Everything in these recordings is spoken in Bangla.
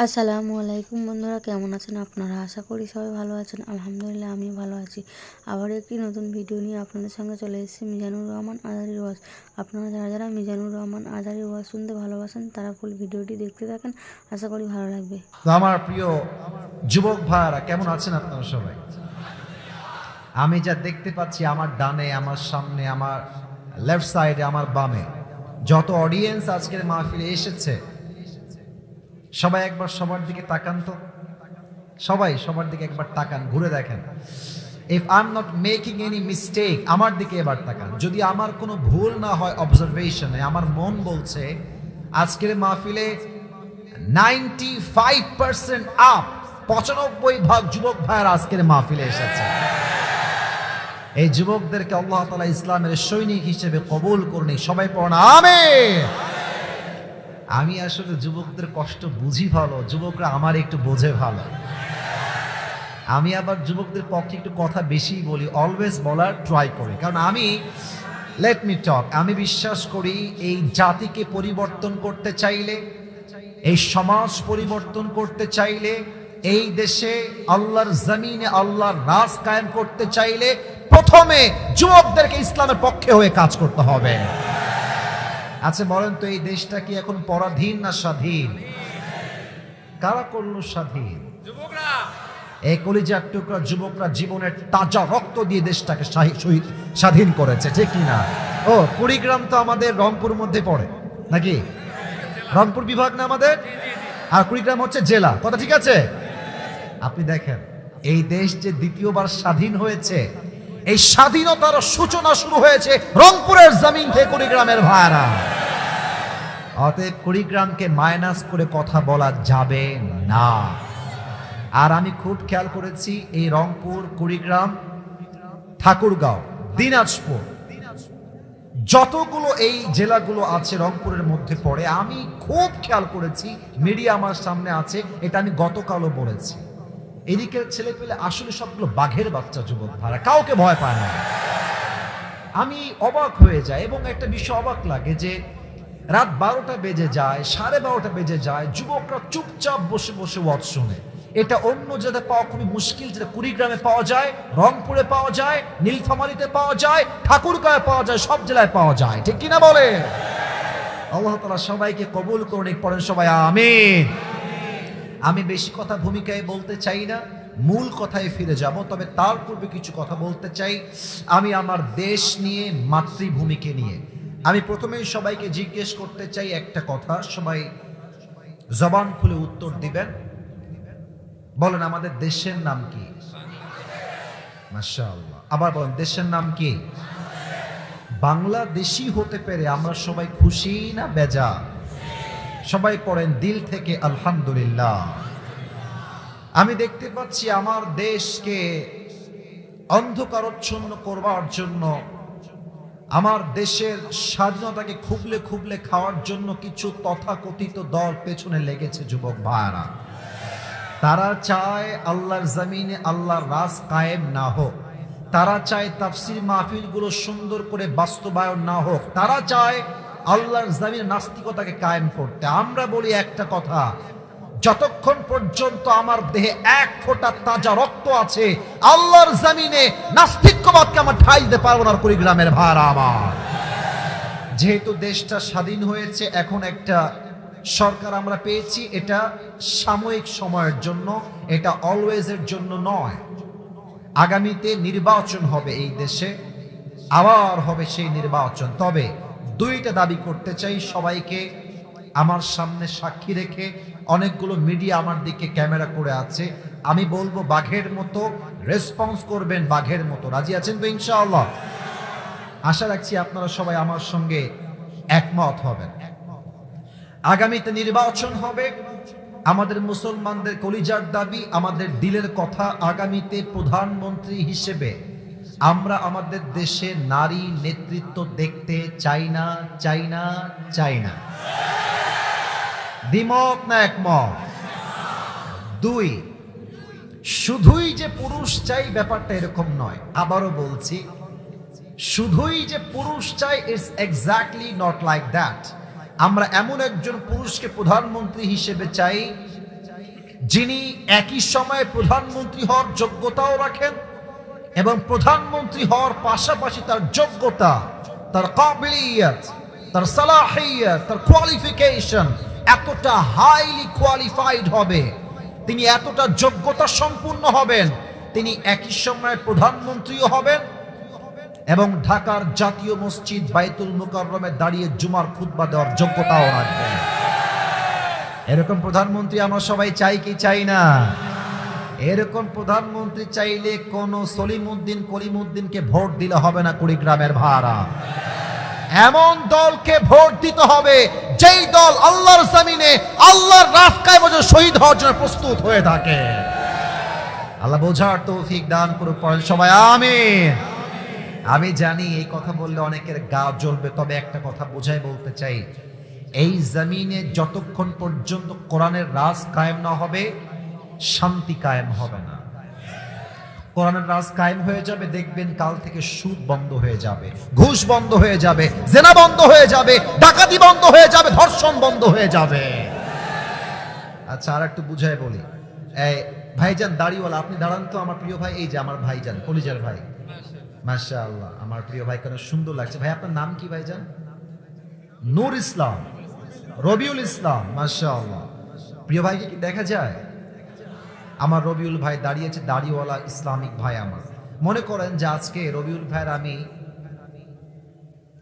আসসালামু আলাইকুম বন্ধুরা, কেমন আছেন আপনারা? আশা করি সবাই ভালো আছেন। আলহামদুলিল্লাহ আমি ভালো আছি। আবার একটি নতুন ভিডিও নিয়ে আপনাদের সঙ্গে চলে এসেছি মিজানুর রহমান আজারির ওয়াজ। আপনারা যারা যারা মিজানুর রহমান আজারির ওয়াজ শুনতে ভালোবাসেন তারা ফুল ভিডিওটি দেখতে থাকেন, আশা করি ভালো লাগবে। তো আমার প্রিয় যুবক ভাইরা কেমন আছেন আপনারা সবাই? আমি যা দেখতে পাচ্ছি আমার ডানে, আমার সামনে, আমার লেফট সাইডে, আমার বামে যত অডিয়েন্স আজকের মাহফিলে এসেছে, সবাই একবার সবার দিকে তাকান তো। সবাই সবার দিকে একবার তাকান, ঘুরে দেখেন। If I am not making any mistake, আমার দিকে এবার তাকান। যদি আমার কোনো ভুল না হয় অবজারভেশনে, আমার মন বলছে আজকের মাহফিলে 95% আপ, 95% যুবক ভাইয়েরা আজকের মাহফিলে এসেছে। এই যুবকদেরকে আল্লাহ তাআলা ইসলামের সৈনিক হিসেবে কবুল করুন। সবাই পড়ুন আমিন। আমি আসলে যুবকদের কষ্ট বুঝি ভালো, যুবকরা আমার একটু বোঝে ভালো। আমি আবার যুবকদের পক্ষে একটু কথা বেশি বলি, অলওয়েজ বলার ট্রাই করি, কারণ আমি লেট মি টক, আমি বিশ্বাস করি এই জাতিকে পরিবর্তন করতে চাইলে, এই সমাজ পরিবর্তন করতে চাইলে, এই দেশে আল্লাহর জমিনে আল্লাহর রাজ কায়েম করতে চাইলে প্রথমে যুবকদেরকে ইসলামের পক্ষে হয়ে কাজ করতে হবে। আচ্ছা বলেন তো, এই দেশটা কি এখন পরাধীন না স্বাধীন? কারা করলো স্বাধীন? যুবকরা। এই কলিজার টুকরা যুবকরা জীবনের তাজা রক্ত দিয়ে দেশটাকে স্বাধীন করেছে, ঠিক কি না? ও, কুড়িগ্রাম তো আমাদের রংপুর মধ্যে পড়ে নাকি? রংপুর বিভাগ না আমাদের, আর কুড়িগ্রাম হচ্ছে জেলা, কথা ঠিক আছে? আপনি দেখেন এই দেশ যে দ্বিতীয়বার স্বাধীন হয়েছে, এই স্বাধীনতার সূচনা শুরু হয়েছে রংপুরের জমিন থেকে, কুড়িগ্রামের ভাইরা। অতএব কুড়িগ্রামকে মাইনাস করে কথা বলা যাবে না। আর আমি খুব খেয়াল করেছি এই রংপুর, কুড়িগ্রাম, ঠাকুরগাঁও, দিনাজপুর, যতগুলো এই জেলাগুলো আছে রংপুরের মধ্যে পড়ে, আমি খুব খেয়াল করেছি, মিডিয়া আমার সামনে আছে, এটা আমি গতকালও বলেছি, এদিকের ছেলে পেলে আসলে সবগুলো বাঘের বাচ্চা যুবক ভাড়া, কাউকে ভয় পায় না। আমি অবাক হয়ে যাই, এবং একটা বিষয় অবাক লাগে যে রাত 12টা বেজে যায়, 12:30 বেজে যায়, যুবকরা চুপচাপ বসে বসে ওয়াজ শুনে। এটা অন্য জায়গায় পাওয়া খুবই মুশকিল, যেটা কুড়িগ্রামে পাওয়া যায়, রংপুরে পাওয়া যায়, নীলফামারীতে পাওয়া যায়, ঠাকুরগাঁয়ে পাওয়া যায়, সব জেলায় পাওয়া যায়, ঠিক কিনা বলে? আল্লাহ তাআলা সবাইকে কবুল করুন, পড়েন সবাই আমিন। আমি বেশি কথা ভূমিকায় বলতে চাই না, মূল কথায় ফিরে যাব, তবে তার পূর্বে কিছু কথা বলতে চাই আমি আমার দেশ নিয়ে, মাতৃভূমিকে নিয়ে। আমি প্রথমেই সবাইকে জিজ্ঞেস করতে চাই একটা কথা, সবাই জবান খুলে উত্তর দিবেন। বলেন আমাদের দেশের নাম কি? মাশাআল্লাহ। আবার বলেন দেশের নাম কি? বাংলাদেশি হতে পেরে আমরা সবাই খুশি না বেজা? সবাই পড়েন দিল থেকে আলহামদুলিল্লাহ। আমি দেখতে পাচ্ছি আমার দেশকে অন্ধকারচ্ছন্ন করবার জন্য, আমার দেশের স্বাধীনতাকে খুবলে খুবলে খাওয়ার জন্য কিছু তথাকথিত দল পেছনে লেগেছে যুবক ভাইরা। তারা চায় আল্লাহর জমিনে আল্লাহর রাজ কায়েম না হোক, তারা চায় তাফসির মাহফিলগুলো সুন্দর করে বাস্তবায়ন না হোক, তারা চায় আল্লাহর জমিনে নাস্তিকতাকে কায়েম করতে। আমরা বলি একটা কথা, যতক্ষণ পর্যন্ত আমার দেহে এক ফোঁটা তাজা রক্ত আছে, আল্লাহর জমিনে নাস্তিকবাদকে আমরা ঠাই দিতে পারবো না। কুড়িগ্রামের ভাইরা আমার, যেহেতু দেশটা স্বাধীন হয়েছে, এখন একটা সরকার আমরা পেয়েছি, এটা সাময়িক সময়ের জন্য, এটা অলওয়েজের জন্য নয়। আগামীতে নির্বাচন হবে এই দেশে, আবার হবে সেই নির্বাচন। তবে দুইটা দাবি করতে চাই সবাইকে আমার সামনে সাক্ষী রেখে, অনেকগুলো মিডিয়া আমার দিকে ক্যামেরা করে আছে, আমি বলবো বাঘের মতো রেসপন্স করবেন, বাঘের মতো। রাজি আছেন তো ইনশাআল্লাহ? আশা রাখছি আপনারা সবাই আমার সঙ্গে একমত হবেন। আগামীতে নির্বাচন হবে, আমাদের মুসলমানদের কলিজার দাবি, আমাদের দিলের কথা, আগামীতে প্রধানমন্ত্রী হিসেবে আমরা আমাদের দেশে নারী নেতৃত্ব দেখতে চাই না, চাই না, চাই না। দ্বিমত না একমত? দুই, শুধুই যে পুরুষ চাই ব্যাপারটা এরকম নয়। আবারও বলছি, শুধুই যে পুরুষ চাই, it's exactly not like that. আমরা এমন একজন পুরুষকে প্রধানমন্ত্রী হিসেবে চাই যিনি একই সময়ে প্রধানমন্ত্রী হওয়ার যোগ্যতাও রাখেন এবং প্রধানমন্ত্রী হওয়ার পাশাপাশি তার যোগ্যতা, তার কাবিলিয়ত, তার সালাহিয়ত, তার কোয়ালিফিকেশন এতটা হাইলি কোয়ালিফাইড হবে, তিনি এতটা যোগ্যতা সম্পূর্ণ হবেন, তিনি একই সময়ে প্রধানমন্ত্রীও হবেন এবং ঢাকার জাতীয় মসজিদ বাইতুল মুকাররমে দাঁড়িয়ে জুমার খুতবা দেওয়ার যোগ্যতাও রাখবেন। এরকম প্রধানমন্ত্রী আমরা সবাই চাই কি চাই না? এরকম প্রধানমন্ত্রী চাইলে কোন সলিমউদ্দিন কলিমউদ্দিনকে ভোট দিলে হবে না কুড়িগ্রামের ভাড়া। এমন দলকে ভোট দিতে হবে যেই দল আল্লাহর জমিনে আল্লাহর রাস্তায় বসে শহীদ হওয়ার জন্য প্রস্তুত হয়ে থাকে। আল্লাহ বোঝার তৌফিক দান করুক, পড়েন সবাই আমিন। আমি জানি এই কথা বললে অনেকের গা জ্বলবে, তবে একটা কথা বোঝাই বলতে চাই, এই জমিনে যতক্ষণ পর্যন্ত কোরআনের রাজ কায়েম না হবে শান্তি কায়েম হবে না। কোরআনের রাজ কায়েম হয়ে যাবে, দেখবেন কাল থেকে সুদ বন্ধ হয়ে যাবে, ঘুষ বন্ধ হয়ে যাবে, জেনা বন্ধ হয়ে যাবে, ডাকাতি বন্ধ হয়ে যাবে, ধর্ষণ বন্ধ হয়ে যাবে। আচ্ছা, আর একটু বুঝাই বলি। এই ভাইজান দাড়িওয়ালা, আপনি দাঁড়ান তো আমার প্রিয় ভাই। এই যে আমার ভাইজান, কলিজার ভাই, মাশাআল্লাহ, আমার প্রিয় ভাই, কেন সুন্দর লাগছে। ভাই আপনার নাম কি ভাইজান? নূর ইসলাম, রবিউল ইসলাম, মাশাআল্লাহ। প্রিয় ভাইকে কি দেখা যায়? আমার রবিউল ভাই দাঁড়িয়েছে, দাড়িওয়ালা ইসলামিক ভাই আমার। মনে করেন যে আজকে রবিউল ভাইয়ের আমি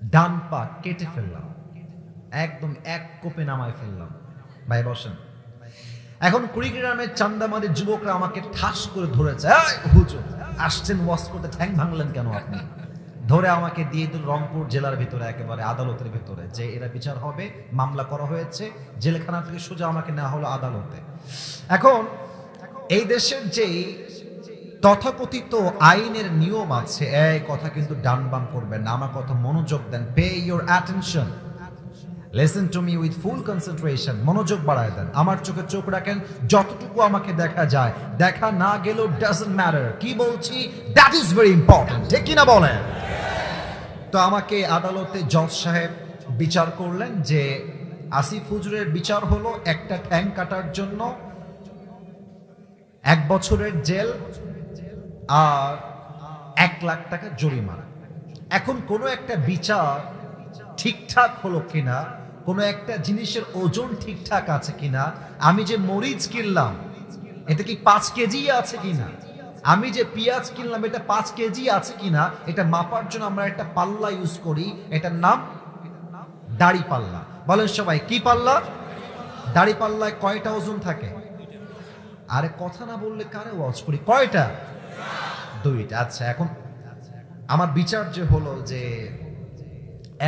ডান পা কেটে ফেললাম, একদম এক কোপে নামায় ফেললাম। ভাই বসেন। এখন কুড়িগ্রামের চান্দামারির যুবকরা আমাকে ঠাস করে ধরেছে, হুজুর আসছেন ওয়াজ করতে, ঠ্যাং ভাঙলেন কেন আপনি? ধরে আমাকে দিয়ে দিল রংপুর জেলার ভিতরে, একেবারে আদালতের ভিতরে, যে এরা বিচার হবে, মামলা করা হয়েছে, জেলখানা থেকে সোজা আমাকে নেওয়া হলো আদালতে। এখন এই দেশের যেই তথাকথিত আইনের নিয়ম আছে, এই কথা কিন্তু ডান বাম করবেন না, আমার কথা মনোযোগ দেন। Pay your attention, listen to me with full concentration, মনোযোগ বাড়ায় দেন। আমার চোখে চোখ রাখেন, যতটুকু আমাকে দেখা যায়, দেখা না গেলেও ডাজন্ট ম্যাটার, কি বলছি দ্যাট ইজ ভেরি ইম্পর্টেন্ট, ঠিক কিনা বলেন? তো আমাকে আদালতে জজ সাহেব বিচার করলেন যে আসিফ হুজুরের বিচার হলো একটা ঠ্যাং কাটার জন্য 1 বছরের জেল আর 1 লাখ টাকা জরিমানা। এখন কোনো একটা বিচার ঠিকঠাক হলো কিনা, কোনো একটা জিনিসের ওজন ঠিকঠাক আছে কিনা, আমি যে মরিচ কিনলাম এটা কি 5 কেজি আছে কিনা, আমি যে পেঁয়াজ কিনলাম এটা 5 কেজি আছে কিনা, এটা মাপার জন্য আমরা একটা পাল্লা ইউজ করি, এটার নাম দাড়ি পাল্লা। বলেন সবাই, কি পাল্লা? দাড়ি পাল্লায় কয়টা ওজন থাকে? আরে কথা না বললে কারে ওয়াজ করি, কয়টা? 2টা। আচ্ছা, এখন আমার বিচার যে হলো যে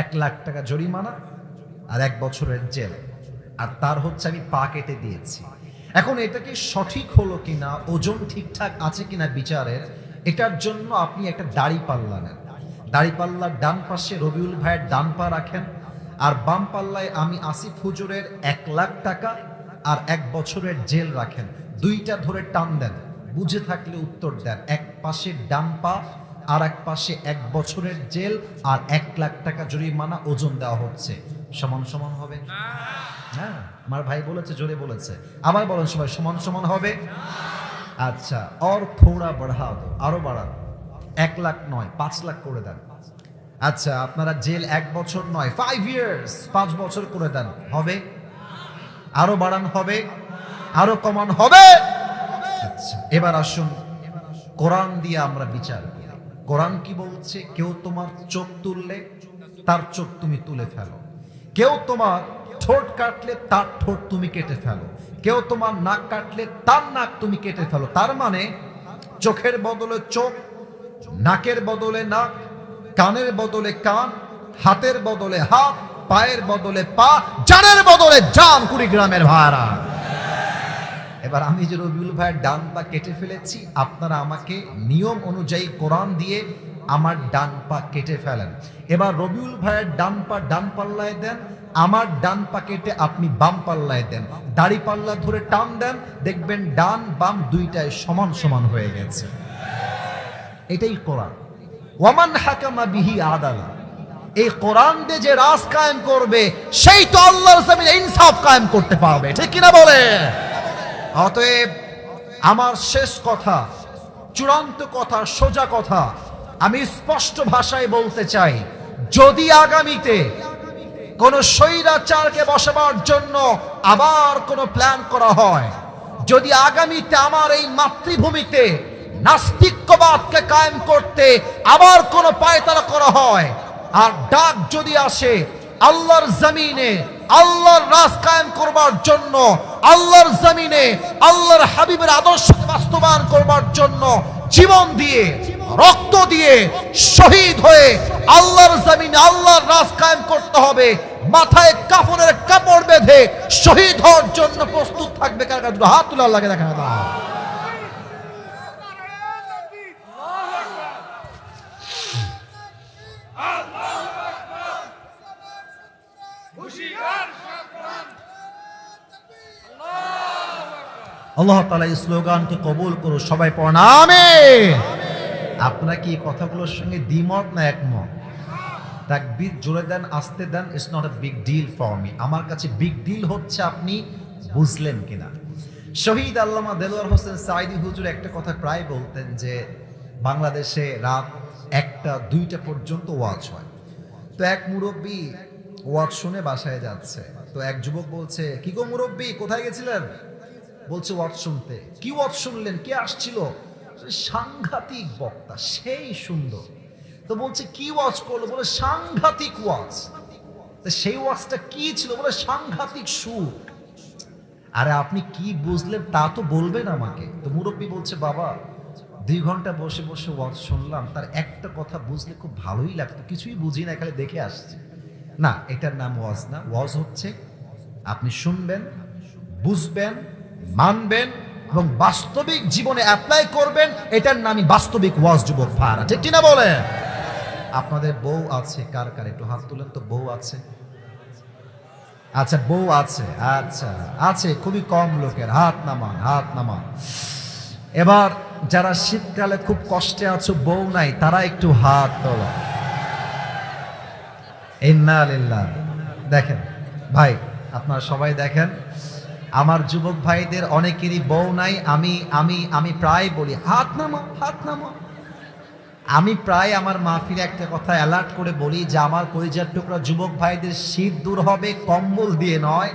1 লাখ টাকা জরিমানা আর 1 বছরের জেল, আর তার হচ্ছে আমি পা কেটে দিয়েছি। এখন এটা কি সঠিক হলো কিনা, ওজন ঠিকঠাক আছে কিনা বিচারের, এটার জন্য আপনি একটা দাড়ি পাল্লা নেন। দাড়ি পাল্লার ডান পাশে রবিউল ভাইয়ের ডান পা রাখেন, আর বাম পাল্লায় আমি আসিফ হুজুরের 1 লাখ টাকা আর 1 বছরের জেল রাখেন। 2টা ধরে টান দেন, বুঝে থাকলে উত্তর দেন। এক পাশে ডান পা আর এক পাশে 1 বছরের জেল আর 1 লাখ টাকা জরিমানা ওজন দেওয়া হচ্ছে। সমান সমান হবে? হ্যাঁ, আমার ভাই বলেছে, জোরে বলেছে। আবার বলেন সবাই, সমান সমান হবে? আচ্ছা, और थोड़ा बढ़ा दो, আরো বাড়ান। 1 লাখ নয়, 5 লাখ করে দেন। আচ্ছা, আপনারা জেল 1 বছর নয়, 5 ইয়ার্স, 5 বছর করে দেন, হবে? আরো বাড়ান, হবে? আরো কমান, হবে? আচ্ছা, এবার আসুন কোরআন দিয়ে আমরা বিচার করি। কোরআন কি বলছে? কেউ তোমার চোখ তুললে তার চোখ তুমি তুলে ফেলো, কেউ তোমার ঠোঁট কাটলে তার ঠোঁট তুমি কেটে ফেলো, কেউ তোমার নাক কাটলে তার নাক তুমি কেটে ফেলো। তার মানে চোখের বদলে চোখ, নাকের বদলে নাক, কানের বদলে কান, হাতের বদলে হাত, পায়ের বদলে পা, জানের বদলে জান। কুড়িগ্রামের ভাড়া। এবার আমি যে রবিউল ভাইয়ের ডান পা কেটে ফেলেছি, আপনারা আমাকে নিয়ম অনুযায়ী কোরআন দিয়ে আমার ডান পা কেটে ফেলেন। এবার রবিউল ভাইয়ের ডান পা ডান পাল্লায় দেন, আমার ডান পা কেটে আপনি বাম পাল্লায় দেন। দাড়ি পাল্লা ধরে টান দেন, দেখবেন ডান বাম 2টাই সমান সমান হয়ে গেছে। এটাই কোরআন। ওয়ামান হাকামা বিহি আদালা। এই কোরআন দিয়ে যে রাজ কায়েম করবে, সেই তো আল্লাহর জমিনে ইনসাফ কায়েম করতে পারবে, ঠিক কিনা বলে? অতএব আমার শেষ কথা, চূড়ান্ত কথা, সোজা কথা আমি স্পষ্ট ভাষায় বলতে চাই, যদি আগামীতে কোন স্বৈরাচারকে বসাবার জন্য আবার কোন প্ল্যান করা হয়, যদি আগামীতে আমার এই মাতৃভূমিতে নাস্তিক্যবাদকে কায়েম করতে আবার কোন পায়তারা করা হয়, আর ডাক যদি আসে আল্লাহর জমিনে আল্লাহর রাজ কায়েম করবার জন্য, আল্লাহর জমিনে আল্লাহর হাবিবের আদর্শকে বাস্তবায়ন করবার জন্য জীবন দিয়ে, রক্ত দিয়ে, শহীদ হয়ে আল্লাহর জমিনে আল্লাহর রাজ কায়েম করতে হবে, মাথায় কাফনের কাপড় বেঁধে শহীদ হওয়ার জন্য প্রস্তুত থাকবে কার কাছে? হাত তুলে আল্লাহকে দেখা দাও। আল্লাহ তাআলা এই স্লোগানকে কবুল করো, সবাই পড়ুন আমিন। আপনারা কি এই কথাগুলোর সঙ্গে দ্বিমত না একমত? তাকবীর জোরে দেন, আস্তে দেন, it's not a big deal for me. আমার কাছে বিগ ডিল হচ্ছে আপনি বুঝলেন কিনা। শহীদ আল্লামা দেলোয়ার হোসেন সাঈদী হুজুর একটা কথা প্রায় বলতেন যে বাংলাদেশে রাত 1টা 2টা পর্যন্ত ওয়াজ হয়। তো এক মুরব্বী ওয়াজ শুনে বাসায় যাচ্ছে, তো এক যুবক বলছে, কি গো মুরব্বী কোথায় গেছিলেন? বলছে ওয়াজ শুনতে। কি ওয়াজ শুনলেন? কে আসছিল? সাংঘাতিক বক্তা, সেই সুন্দর। তো বলছে কি ওয়াজ করলো? বলে সাংঘাতিক ওয়াজ। তো সেই ওয়াজটা কি ছিল? বলে সাংঘাতিক সুর। আরে আপনি কি বুঝলেন তা তো বলবেন আমাকে। তো মুরব্বী বলছে, বাবা 2 ঘন্টা বসে বসে ওয়াজ শুনলাম, তার একটা কথা বুঝলে খুব ভালোই লাগতো, কিছুই বুঝি না, খালি দেখে আসছে। না, এটার নাম ওয়াজ না। ওয়াজ হচ্ছে আপনি শুনবেন, বুঝবেন, মানবেন এবং বাস্তবিক জীবনে অ্যাপ্লাই করবেন, এটার নামই বাস্তবিক ওয়াজ। যুবক ভাইরা, ঠিক কিনা বলেন? আপনাদের বউ আছে কার কার? একটু হাত তুলেন তো। বউ আছে? আচ্ছা, বউ আছে। আচ্ছা আছে, খুবই কম লোকের। হাত নামান, হাত নামান। এবার যারা শীতকালে খুব কষ্টে আছো, বউ নাই, তারা একটু হাত তোলো। ইন্না লিল্লাহ। দেখেন ভাই, আপনারা সবাই দেখেন, আমার যুবক ভাইদের অনেকেরই বউ নাই। আমি প্রায় বলি হাত নামো, হাত নামো। আমি প্রায় আমার মাহফিলে একটা কথা অ্যালার্ট করে বলি যে আমার কলিজার টুকরা যুবক ভাইদের শীত দূর হবে কম্বল দিয়ে নয়,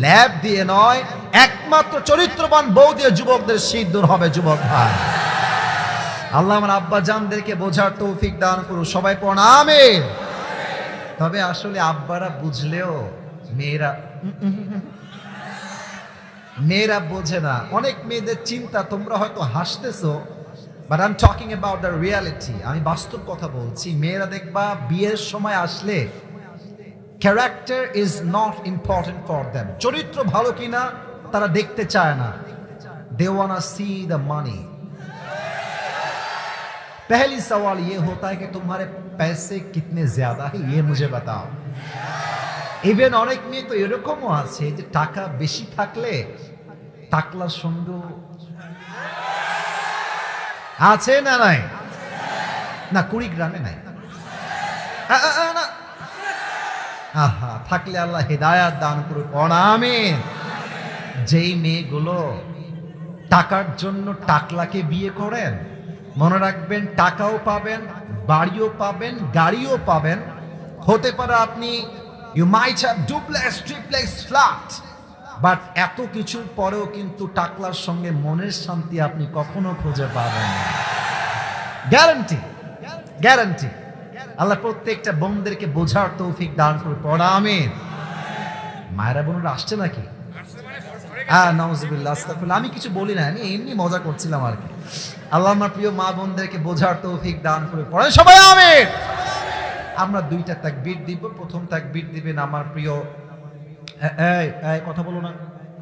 ল্যাব দিয়ে নয়, একমাত্র চরিত্রবান বউ দিয়ে যুবকদের শীত দূর হবে। যুবক ভাই, আল্লাহ আমার আব্বা জানদেরকে বোঝার তৌফিক দান করুন, সবাই পড়ুন আমিন। তবে আসলে আব্বারা বুঝলেও মেয়েরা বোঝে না। অনেক মেয়েদের চিন্তা, তোমরা হয়তো হাসতেছো, but I am talking about the reality. আমি বাস্তব কথা বলছি। মেয়েরা দেখবা বিয়ের সময় আসলে character is not important for them. চরিত্র ভালো কিনা তারা দেখতে চায় না। They wanna see the money. पहली सवाल ये होता है कि तुम्हारे पैसे कितने ज्यादा है, ये मुझे बताओ। ইভেন অনেক মেয়ে তো এরকমও আছে যে টাকা বেশি থাকলে টাকলার সঙ্গে আছে না? নাই না, কুড়িগ্রামে নাই। আহা, থাকলে আল্লাহ হেদায়াত দান করুন, আমিন। যেই মেয়েগুলো টাকার জন্য টাকলাকে বিয়ে করেন, মনে রাখবেন টাকাও পাবেন, বাড়িও পাবেন, গাড়িও পাবেন। হতে পারে আপনি you might have duplex, triplex flat, but এত কিছুর পরেও কিন্তু টাকলার সঙ্গে মনের শান্তি আপনি কখনো খুঁজে পাবেন না। Guarantee, guarantee. আল্লাহ প্রত্যেকটা বোনদেরকে বোঝার তৌফিক দান করুন, পড়া আমিন। মায়েরা বোনরা আসছে নাকি? নাউজুবিল্লাহ, আস্তাগফিরুল্লাহ। আমি কিছু বলি না, আমি এমনি মজা করছিলাম আর কি। আল্লাহ আমার প্রিয় মা বোনদেরকে বোঝার তৌফিক দান করে পড়েন সবাই আমিন। আমরা 2টা তাকবীর দিব। প্রথম তাকবীর দিবেন আমার প্রিয়, এই কথা বলো না,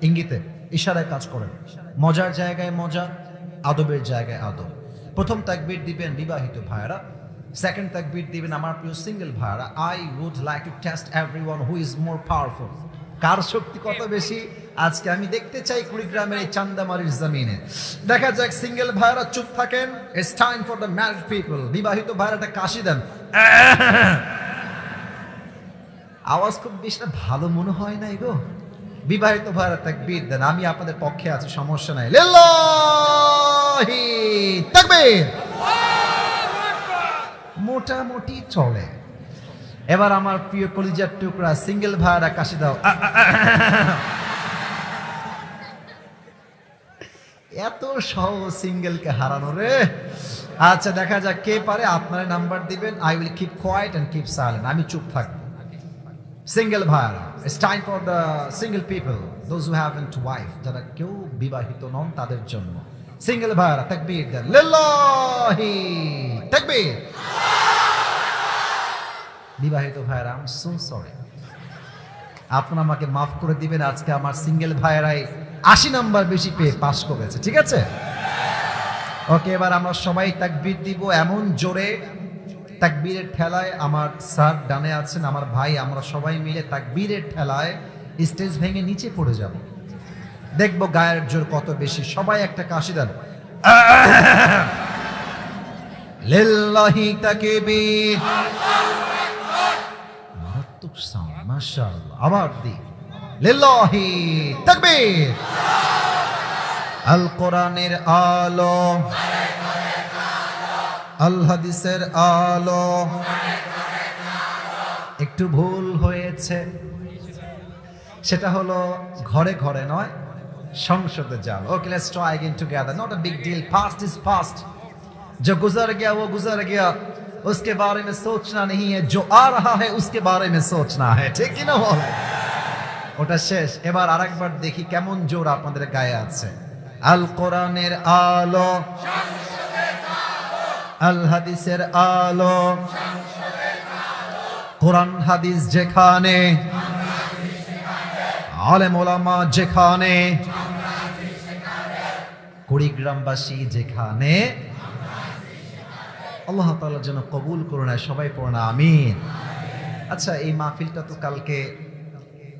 ইঙ্গিতে ইশারায় কাজ করেন। মজার জায়গায় মজা, আদবের জায়গায় আদব। প্রথম তাকবীর দিবেন বিবাহিত ভাইরা, সেকেন্ড তাকবীর দিবেন আমার প্রিয় সিঙ্গেল ভাইরা। I would like to test everyone who is more powerful. কার শক্তি কত বেশি আজকে আমি দেখতে চাই কুড়িগ্রামের এই চান্দামারির জমিনে। দেখা যাক সিঙ্গেল ভাইরা চুপ থাকেন। It's time for the married people. বিবাহিত ভাইরাটা কাশি দেন। আওয়াজ খুব বেশি ভালো মনে হয় না গো। বিবাহিত ভাইরা তাকবীর দেন, আমি আপনাদের পক্ষে আছি, সমস্যা নাই। লিল্লাহি তাকবীর। মোটামুটি চলে। এবার আমার প্রিয় কলিজার টুকরা সিঙ্গেল ভাইরা কাশি দাও। এত সহজ সিঙ্গেলকে হারানো রে। আচ্ছা দেখা যাক কে পারে, আপনারা নাম্বার দিবেন। I will keep quiet and keep silent, আমি চুপ থাকবো। সিঙ্গেল ভাইরা, it's time for the single people, those who haven't wife, যারা কেউ বিবাহিত নন তাদের জন্য। সিঙ্গেল ভাইরা তাকবীর দেন, লিল্লাহি তাকবীর। বিবাহিত ভাইরা, আই এম সো সরি, আপনারা আমাকে মাফ করে দিবেন। আজকে আমার সিঙ্গেল ভাইরাই 80 নাম্বার বেশি পেয়ে পাস করেছে, ঠিক আছে? ওকে, এবার আমরা সবাই তাকবীর দিব এমন জোরে, তাকবীরের ঠেলায় আমার স্যার ডানে আছেন, আমার ভাই, আমরা সবাই মিলে তাকবীরের ঠেলায় স্টেজ ভেঙে নিচে পড়ে যাব। দেখবো গায়ের জোর কত বেশি। সবাই একটা কাশি দেন। লিল্লাহি তাকবীর। মারাত্মক সাউন্ড, মাশাআল্লাহ। আবার দি, লিল্লাহি তাকবীর। আল কোরআনের আলো, আল হাদিসের আলো। একটু ভুল হয়েছে, সেটা হলো ঘরে ঘরে নয়, সংসদে যাও। Okay, let's try again together, not a big deal, past is past, जो गुजर गया वो गुजर गया, उसके बारे में सोचना नहीं है, जो आ रहा है उसके बारे में सोचना है, ठीक है ना? বলে ওটা শেষ। এবার আরেকবার দেখি কেমন জোর আপনাদের গায়ে আছে। আল কোরআনের আলো, আল হাদিসের আলো, কোরআন হাদিস যেখানে, আলেম ওলামা যেখানে, কুড়িগ্রামবাসী যেখানে, আল্লাহ তাআলা যেন কবুল করুন। সবাই পড়ুন আমিন। আচ্ছা, এই মাহফিলটা তো কালকে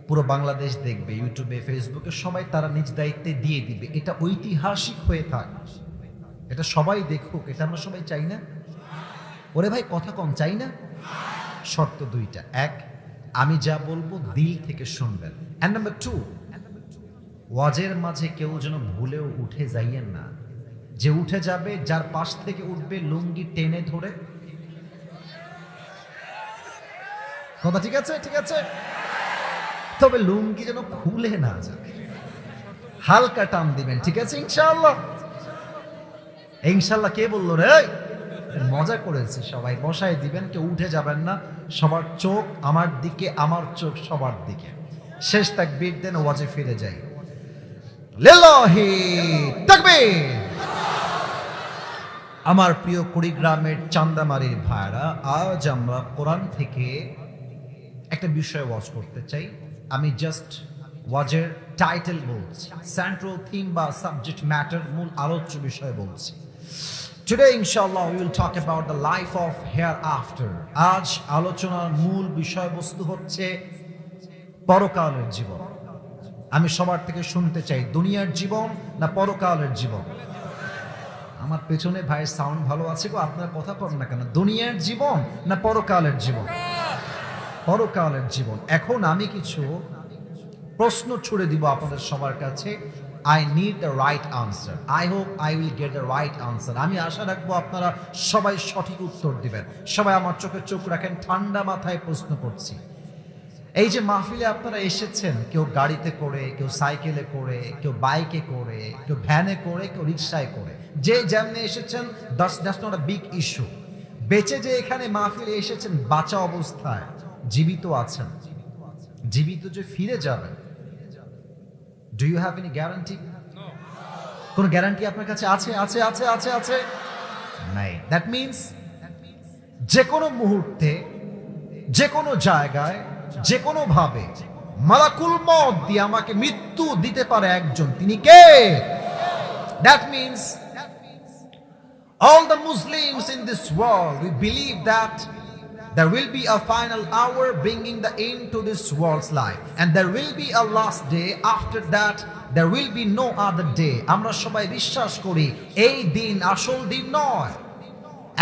পুরো বাংলাদেশ দেখবে, ইউটিউবে, ফেসবুকে সবাই তারা নিজ দায়িত্বে দিয়ে দিবে। এটা ঐতিহাসিক হয়ে থাক, এটা সবাই দেখুক, এটা আমরা সবাই চাই না? ওরে ভাই কথা কম, চাই না? শর্ত দুইটা, এক, আমি যা বলবো দিল থেকে শুনবেন, এন্ড নাম্বার 2, ওয়াজের মাঝে কেউ যেন ভুলেও উঠে যাইয়েন না। যে উঠে যাবে, যার পাশ থেকে উঠবে লুঙ্গি টেনে ধরে, কথা ঠিক আছে? ঠিক আছে, তবে লুঙ্গি যেন খুলে না যায়, হালকা টান দিবেন, ঠিক আছে? ইনশাআল্লাহ। ইনশাআল্লাহ কে বললো রে? মজা করেছে সবাই। বসায় দিবেন, কেউ উঠে যাবেন না, সবার চোখ আমার দিকে, আমার চোখ সবার দিকে। শেষ তাকবীর দেন, ওয়াজে ফিরে যাই। লিল্লাহি তাকবীর। আমার প্রিয় কুড়িগ্রামের চান্দামারির ভাইরা, আজ আমরা কোরআন থেকে একটা বিষয় ওয়াজ করতে চাই। আমি জাস্ট ওয়াজের টাইটেল বলছি, সেন্ট্রাল থিম বা সাবজেক্ট ম্যাটার, মূল আলোচ্য বিষয় বলছি। Today inshallah we will talk about the life of hereafter. আজ আলোচনার মূল বিষয়বস্তু হচ্ছে পরকালের জীবন। আমি সবার থেকে শুনতে চাই, দুনিয়ার জীবন না পরকালের জীবন? আমার পেছনে ভাইয়ের সাউন্ড ভালো আছে গো, আপনারা কথা বলেন না কেন? দুনিয়ার জীবন না পরকালের জীবন? পরকালের জীবন। এখন আমি কিছু প্রশ্ন ছুড়ে দিব আপনাদের সবার কাছে। I need the right answer. I hope I will get the right answer. আমি আশা রাখবো আপনারা সবাই সঠিক উত্তর দিবেন। সবাই আমার চোখে চোখ রাখেন, ঠান্ডা মাথায় প্রশ্ন করছি। এই যে মাহফিলে আপনারা এসেছেন, কেউ গাড়িতে করে, কেউ সাইকেলে করে, কেউ বাইকে করে, কেউ ভ্যানে করে, কেউ রিক্সায় করে, যে যেমনে এসেছেন, that's not a big issue. বেঁচে যে এখানে মাহফিলে এসেছেন, বাঁচা অবস্থায় জীবিত আছেন, জীবিত যে ফিরে যাবেন, do you have any guarantee? কোন গ্যারান্টি আপনার কাছে আছে? আছে আছে আছে আছে নাই। দ্যাট মিনস যে কোনো মুহূর্তে, যে কোনো জায়গায়, যে কোনো ভাবে মালাকুল মউত দিয়ে আমাকে মৃত্যু দিতে পারে একজন, তিনি কে? That means all the Muslims in this world, we believe that there will be a final hour bringing the end to this world's life, and there will be a last day. After that there will be no other day. আমরা সবাই বিশ্বাস করি এই দিন আসল দিন নয়।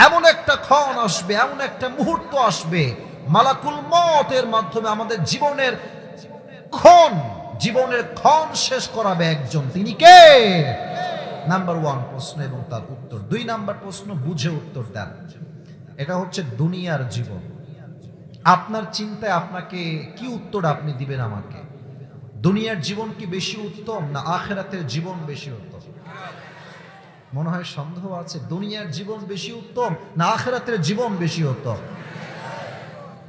এমন একটা ক্ষণ আসবে, এমন একটা মুহূর্ত আসবে, মালাকুল মউতের মাধ্যমে আমাদের জীবনের ক্ষণ জীবনের ক্ষণ শেষ করাবে একজন, তিনি কে? নাম্বার 1 প্রশ্ন এবং তার উত্তর। 2 নাম্বার প্রশ্ন বুঝে উত্তর দেন। এটা হচ্ছে দুনিয়ার জীবন। আপনার চিন্তায় আপনাকে কি উত্তর আপনি দিবেন আমাকে? দুনিয়ার জীবন কি বেশি উত্তম না আখিরাতের জীবন বেশি উত্তম? মনে হয় সন্দেহ আছে। দুনিয়ার জীবন বেশি উত্তম না আখিরাতের জীবন বেশি উত্তম?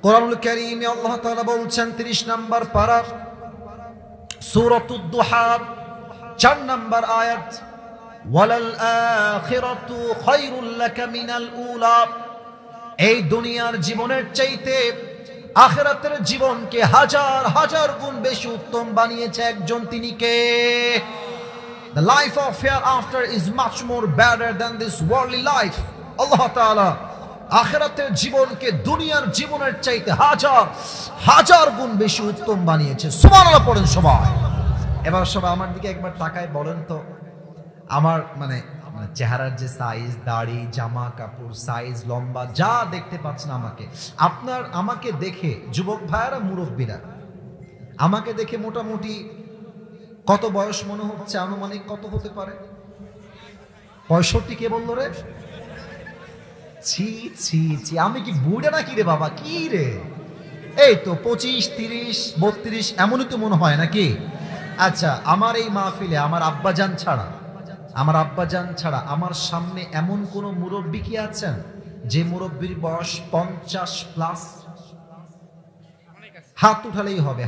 কোরআনুল কারীমে আল্লাহ তাআলা বলছেন 30 নাম্বার পারা সূরাতুদ দুহা 4 নাম্বার আয়াত, ওয়ালাল আখিরাতু খায়রুল লাকা মিনাল উলা। এই দুনিয়ার জীবনের চাইতে আখিরাতের জীবনকে হাজার হাজার গুণ বেশি উত্তম বানিয়েছে একজন, তিনি কে? The life of hereafter is much more better than this worldly life. আল্লাহ তাআলা আখিরাতের জীবনকে দুনিয়ার জীবনের চাইতে হাজার হাজার গুণ বেশি উত্তম বানিয়েছে। সুবহানাল্লাহ পড়েন সবাই। এবার সবাই আমার দিকে একবার তাকায় বলেন তো, আমার মানে চেহারার যে সাইজ, দাড়ি, জামা কাপড় সাইজ, লম্বা যা দেখতে পাচ্ছেন আমাকে দেখে যুবক ভাইয়েরা, মুরব্বীরা আমাকে দেখে মোটামুটি কত বয়স মনে হচ্ছে? আনুমানিক কত হতে পারে? 65 কে বললো রে? ছি ছি ছি, আমি কি বুড়া নাকি রে বাবা? কি রে, এই তো 25, 30, 32 এমনই তো মনে হয় নাকি? আচ্ছা, আমার এই মাহফিলে আমার আব্বাজান ছাড়া আমার সামনে এমন কোন মুরব্বী কি আছেন যে মুরব্বীর বয়স 50 প্লাস? হাত উঠালেই হবে,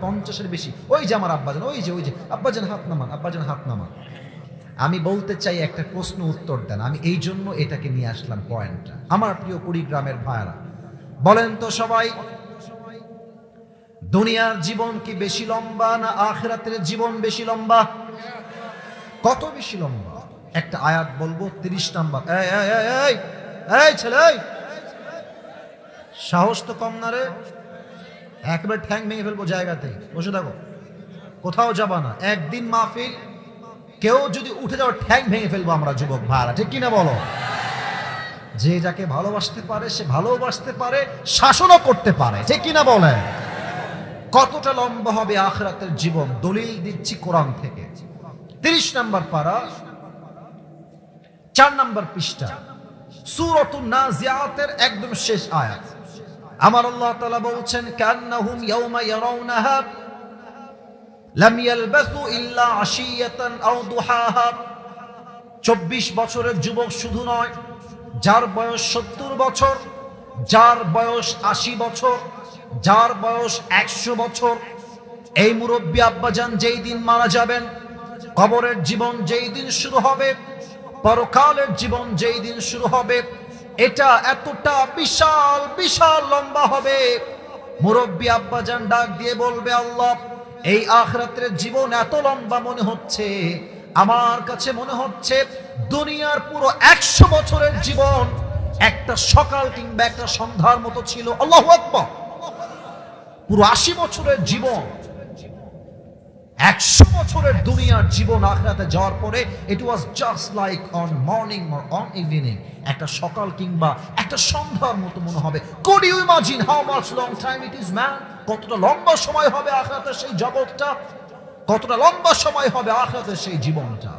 50-এর বেশি। ওই যে আমার আব্বাজান, ওই যে আব্বাজান হাত নামান। আমি বলতে চাই একটা প্রশ্ন উত্তর দেন। আমি এই জন্য এটাকে নিয়ে আসলাম পয়েন্টটা। আমার প্রিয় কুড়িগ্রামের ভাইরা বলেন তো সবাই, দুনিয়ার জীবন কি বেশি লম্বা না আখিরাতের জীবন বেশি লম্বা? কত বেশি লম্বা? একটা আয়াত বলবো 30 নাম্বার। এই ছেলে, সাহস তো কম না রে, একবার ঠ্যাং ভেঙে ফেলবো জায়গাতে। বসে থাকো, কোথাও যাবা না। একদিন মাহফিল, কেউ যদি উঠে যাও ঠ্যাং ভেঙে ফেলবো আমরা যুবক ভাইরা, ঠিক কিনা বলো? যে যাকে ভালোবাসতে পারে সে ভালোবাসতে পারে, শাসনও করতে পারে, ঠিক কিনা বলে? কতটা লম্বা হবে আখিরাতের জীবন? দলিল দিচ্ছি কোরআন থেকে। 30 নাম্বার পারা 4 নাম্বার পৃষ্ঠা সূরাতুন নাজিআতের একদম শেষ আয়াত। আমার আল্লাহ তাআলা বলছেন, কান্নাহুম ইয়াওমা ইয়ারাউনাহা লাম ইয়ালবাসু ইল্লা আশিয়াতান আও দুহাহা। 24 বছরের যুবক শুধু নয়, যার বয়স 70 বছর, যার বয়স 80 বছর, যার বয়স 100 বছর, এই মুরব্বী আব্বাজান যেই দিন মারা যাবেন, কবরের জীবন যেই দিন শুরু হবে, পরকালের জীবন যেই দিন শুরু হবে, এটা এতটা বিশাল বিশাল লম্বা হবে। মুরব্বী আব্বাজান ডাক দিয়ে বলবে, আল্লাহ, এই আখিরাতের জীবন এত লম্বা মনে হচ্ছে, আমার কাছে মনে হচ্ছে দুনিয়ার পুরো 100 বছরের জীবন একটা সকাল কিংবা একটা সন্ধ্যার মতো ছিল। আল্লাহু আকবার। পুরো 80 বছরের জীবন, 100 বছরের দুনিয়ার জীবন আখিরাতে যাওয়ার পরে it was just like on morning or on evening, একটা সকাল কিংবা একটা সন্ধ্যার মতো মনে হবে। Could you imagine how much long time it is man? কতটা লম্বা সময় হবে আখিরাতের সেই জগৎটা, কতটা লম্বা সময় হবে আখিরাতের সেই জীবনটা।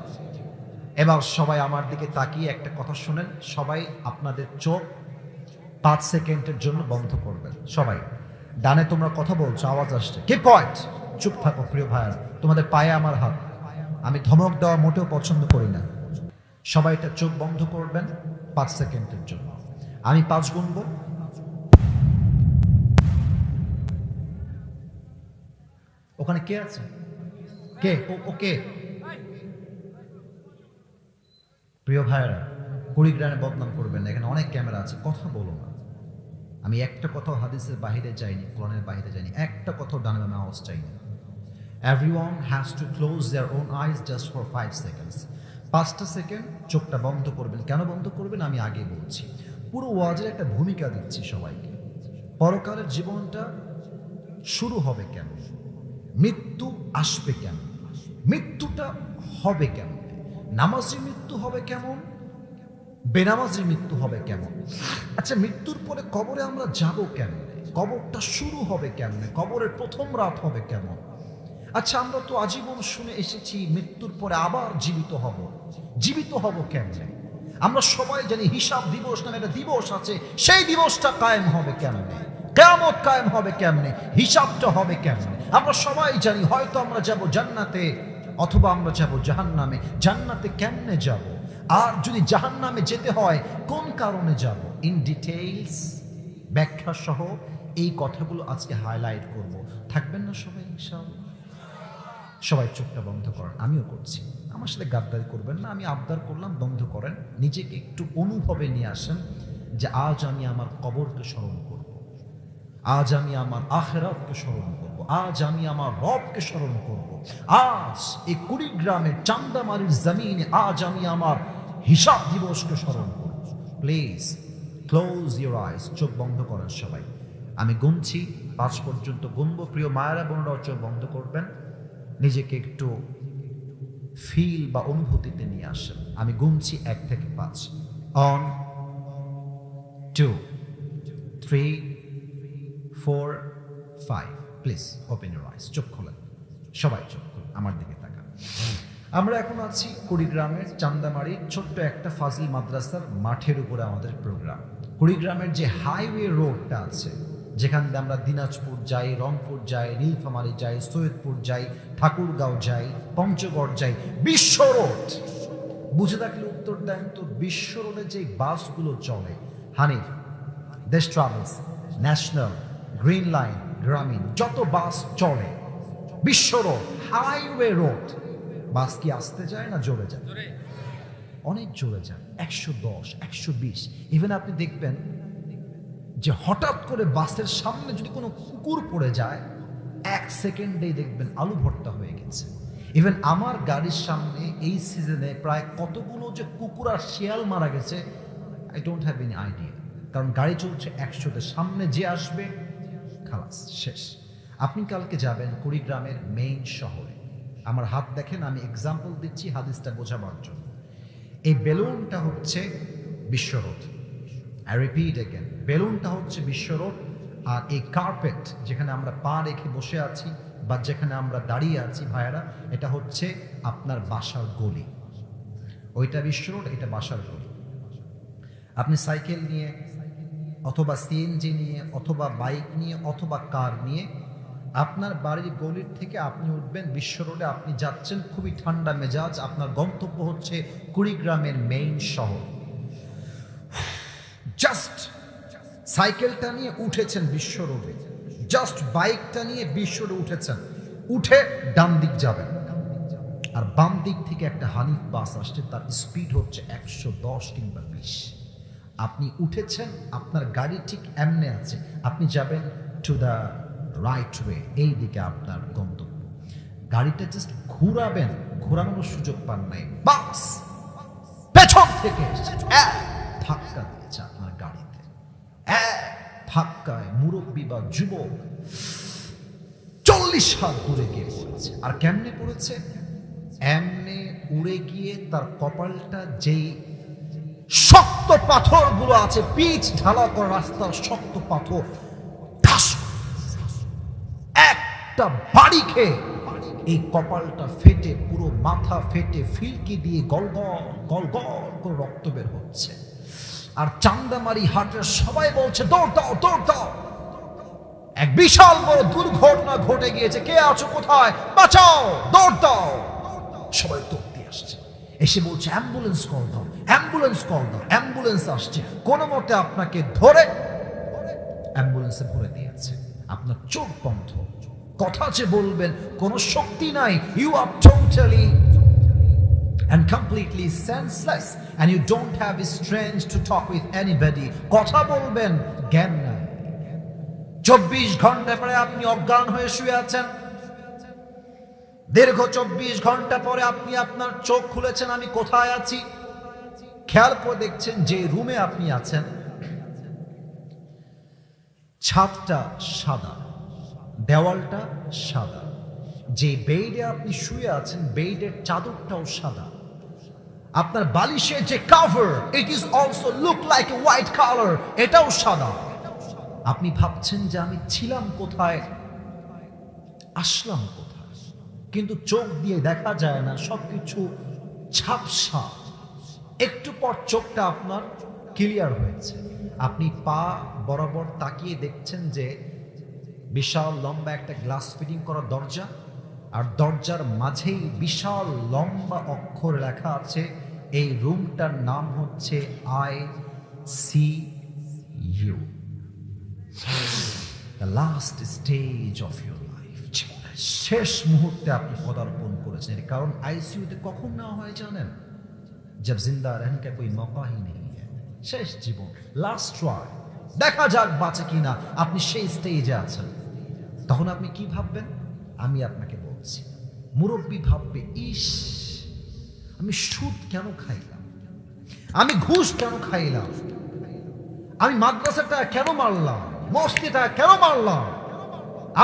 এবার সবাই আমার দিকে তাকিয়ে একটা কথা শুনেন। সবাই আপনাদের চোখ 5 সেকেন্ডের জন্য বন্ধ করবেন। সবাই ডানে তোমরা কথা বলছো, আওয়াজ আসছে, কি পয়েন্ট? চুপ থাকো প্রিয় ভাইরা, তোমাদের পায়ে আমার হাত। আমি ধমক দেওয়া মোটেও পছন্দ করি না। সবাই এটা চোখ বন্ধ করবেন 5 সেকেন্ডের জন্য। আমি 5 গুনব, ওখানে কে আছে? কে? ওকে প্রিয় ভাইরা, কুড়িগ্রামে বদনাম করবেন না, এখানে অনেক ক্যামেরা আছে, কথা বলো না। আমি একটা কথাও হাদিসের বাইরে যাইনি, কোরআনের বাইরে যাইনি, একটা কথাও ডানে বামে আওয়াজ চাইনি। Everyone has to close their own eyes just for 5 seconds. 5টা সেকেন্ড চোখটা বন্ধ করবেন। কেন বন্ধ করবেন আমি আগে বলছি। পুরো ওয়াজের একটা ভূমিকা দিচ্ছি সবাইকে। পরকালের জীবনটা শুরু হবে কেন? মৃত্যু আসবে কেন? মৃত্যুটা হবে কেন? নামাজি মৃত্যু হবে কেমন? বেনামাজি মৃত্যু হবে কেমন? আচ্ছা, মৃত্যুর পরে কবরে আমরা যাব কেন? কবরটা শুরু হবে কেমন? কবরের প্রথম রাত হবে কেমন? আচ্ছা, আমরা তো আজীবন শুনে এসেছি মৃত্যুর পরে আবার জীবিত হব। জীবিত হব কেমনে? আমরা সবাই জানি হিসাব দিবস নামে একটা দিবস আছে, সেই দিবসটা কায়েম হবে কেমনে? কিয়ামত কায়েম হবে কেমনে? হিসাবটা হবে কেমনে? আমরা সবাই জানি হয়তো আমরা যাব জান্নাতে অথবা আমরা যাব জাহান্নামে। জান্নাতে কেমনে যাব? আর যদি জাহান্নামে যেতে হয় কোন কারণে যাব? ইন ডিটেইলস ব্যাখ্যা সহ এই কথাগুলো আজকে হাইলাইট করব। থাকবেন না সবাই ইনশাআল্লাহ? সবাই চোখটা বন্ধ করেন, আমিও করছি। আমার সাথে গাদ্দারি করবেন না, আমি আবদার করলাম, বন্ধ করেন। নিজেকে একটু অনুভবে নিয়ে আসেন যে আজ আমি আমার কবরকে স্মরণ করব, আজ আমি আমার আখিরাতকে স্মরণ করব, আজ আমি আমার রবকে স্মরণ করব, আজ এই কুড়িগ্রামের চান্দামারির জমিনে আজ আমি আমার হিসাব দিবসকে স্মরণ করব। প্লিজ ক্লোজ ইউর আইস, চোখ বন্ধ করেন সবাই। আমি গুনছি 5 পর্যন্ত গুনবো। প্রিয় মায়েরা বোনেরাও চোখ বন্ধ করবেন, নিজেকে একটু ফিল বা অনুভূতিতে নিয়ে আসেন। আমি গুনছি 1 থেকে 5। On 2 3 4 5। Please open your eyes, চোখ খোলেন সবাই, চোখ খোলেন, আমার দিকে তাকান। আমরা এখন আছি কুড়িগ্রামের চান্দামারির ছোট্ট একটা ফাজিল মাদ্রাসার মাঠের উপরে আমাদের প্রোগ্রাম। কুড়িগ্রামের যে হাইওয়ে রোডটা আছে, যেখান দিয়ে আমরা দিনাজপুর যাই, রংপুর যাই, নীলফামারী যাই, সৈয়দপুর যাই, ঠাকুরগাঁও যাই, পঞ্চগড় যাই, বিশ্ব রোড। বুঝে থাকলে উত্তর দেন তো, বিশ্ব রোডে যে বাসগুলো চলে, হানিফ, দেশ ট্রাভেলস, ন্যাশনাল, গ্রিন লাইন, গ্রামীণ, যত বাস চলে বিশ্ব রোড, হাইওয়ে রোড, বাস কি আসতে যায় না জোরে যায়? অনেক জোরে যায়, 110, 120। ইভেন আপনি দেখবেন যে হঠাৎ করে বাসের সামনে যদি কোনো কুকুর পড়ে যায়, 1 সেকেন্ডেই দেখবেন আলু ভর্তা হয়ে গেছে। ইভেন আমার গাড়ির সামনে এই সিজনে প্রায় কতগুলো যে কুকুর আর শিয়াল মারা গেছে, I don't have any idea. কারণ গাড়ি চলছে 100-তে, সামনে যে আসবে খালাস শেষ। আপনি কালকে যাবেন কুড়িগ্রামের মেইন শহরে, আমার হাত দেখেন, আমি এক্সাম্পল দিচ্ছি হাদিসটা বোঝাবার জন্য। এই বেলুনটা হচ্ছে বিশ্ব রোড। আই রিপিট এগেন, বেলুনটা হচ্ছে বিশ্ব রোড। আর এই কার্পেট যেখানে আমরা পা রেখে বসে আছি বা যেখানে আমরা দাঁড়িয়ে আছি ভাইয়ারা, এটা হচ্ছে আপনার বাসার গলি। ওইটা বিশ্ব রোড, এটা বাসার গলি। আপনি সাইকেল নিয়ে অথবা সিএনজি নিয়ে অথবা বাইক নিয়ে অথবা কার নিয়ে আপনার বাড়ির গলির থেকে আপনি উঠবেন বিশ্ব রোডে, আপনি যাচ্ছেন খুবই ঠান্ডা মেজাজ, আপনার গন্তব্য হচ্ছে কুড়িগ্রামের মেইন শহর। জাস্ট সাইকেলটা নিয়ে উঠেছেন বিশ্ব রোডে, জাস্ট বাইকটা নিয়ে বিশ্ব রোডে উঠেছেন, উঠে ডান দিক যাবেন, আর বাম দিক থেকে একটা হানিফ বাস আসছে, তার স্পিড হচ্ছে 110 কিংবা 20। আপনি উঠেছেন, আপনার গাড়ি ঠিক এমনে আছে, আপনি যাবেন টু দ্য রাইট ওয়ে, এই দিকে আপনার গন্তব্য। গাড়িটা জাস্ট ঘুরাবেন, ঘোরানোর সুযোগ পান নাই, বাস পেছন থেকে ধাক্কা দিয়েছে আপনার গাড়িতে। ধাক্কায় মুরব্বী বা যুবক 40 হাত দূরে গিয়ে পড়েছে। আর কেমনে পড়েছে? এমনে উড়ে গিয়ে তার কপালটা যেই শক্ত পাথরগুলো আছে, পিচ ঢালা করা রাস্তার শক্ত পাথর, একটা বাড়ি খেয়ে এই কপালটা ফেটে, পুরো মাথা ফেটে, ফিলকি দিয়ে গলগল গলগল করে রক্ত বের হচ্ছে। আর চান্দামারি হাটের সবাই বলছে দৌড় দাও, দৌড় দাও। এক বিশাল বড় দুর্ঘটনা ঘটে গিয়েছে, কে আছো কোথায়, বাঁচাও, দৌড় দাও। সবাই দৌড়তে আসছে, এসে বলছে অ্যাম্বুলেন্স কল দাও, অ্যাম্বুলেন্স কল দাও। অ্যাম্বুলেন্স আসছে, কোনো মতে আপনাকে ধরে অ্যাম্বুলেন্সে ভরে দিয়েছে। আপনার চোখ বন্ধ, কথা যে বলবেন কোনো শক্তি নাই, you are totally and completely senseless and you don't have the strength to talk with anybody. কথা বলবেন জ্ঞান নাই। 24 ঘন্টা পরে আপনি অজ্ঞান হয়ে শুয়ে আছেন। দীর্ঘ 24 ঘন্টা পরে আপনি আপনার চোখ খুলেছেন, আমি কোথায় আছি খেয়াল করে দেখছেন যে রুমে আপনি আছেন, ছাদটা সাদা, দেওয়ালটা সাদা, যে বেডে আপনি শুয়ে আছেন বেডের চাদরটাও সাদা, আপনার বালিশের যে cover it is also look like a white colour, এটাও সাদা। আপনি ভাবছেন যে আমি ছিলাম কোথায়, আসলাম কোথায়। কিন্তু চোখ দিয়ে দেখা যায় না, সবকিছু ঝাপসা। একটু পর চোখটা আপনার ক্লিয়ার হয়েছে, আপনি পা বরাবর তাকিয়ে দেখছেন যে বিশাল লম্বা একটা গ্লাস ফিটিং করা দরজা, আর দরজার মাঝেই বিশাল লম্বা অক্ষর লেখা আছে এই রুমটার নাম হচ্ছে ICU, the last stage of your life. জীবনের শেষ মুহূর্তে আপনি পদার্পণ করেছেন। এর কারণ আইসিইউতে কখন নেওয়া হয় জানেন? जब जिंदा रहने का कोई मौका ही नहीं है। শেষ জীবন, লাস্ট ট্রাই, দেখা যাক বাঁচে কিনা। আপনি সেই স্টেজে আছেন, তখন আপনি কি ভাববেন? আমি আপনাকে বলছি, মুরব্বী ভাববে, ইস আমি সুদ কেন খাইলাম, আমি ঘুষ কেন খাইলাম, আমি মাদ্রাসাটা কেন মারলাম, মসজিদটা কেন মারলাম,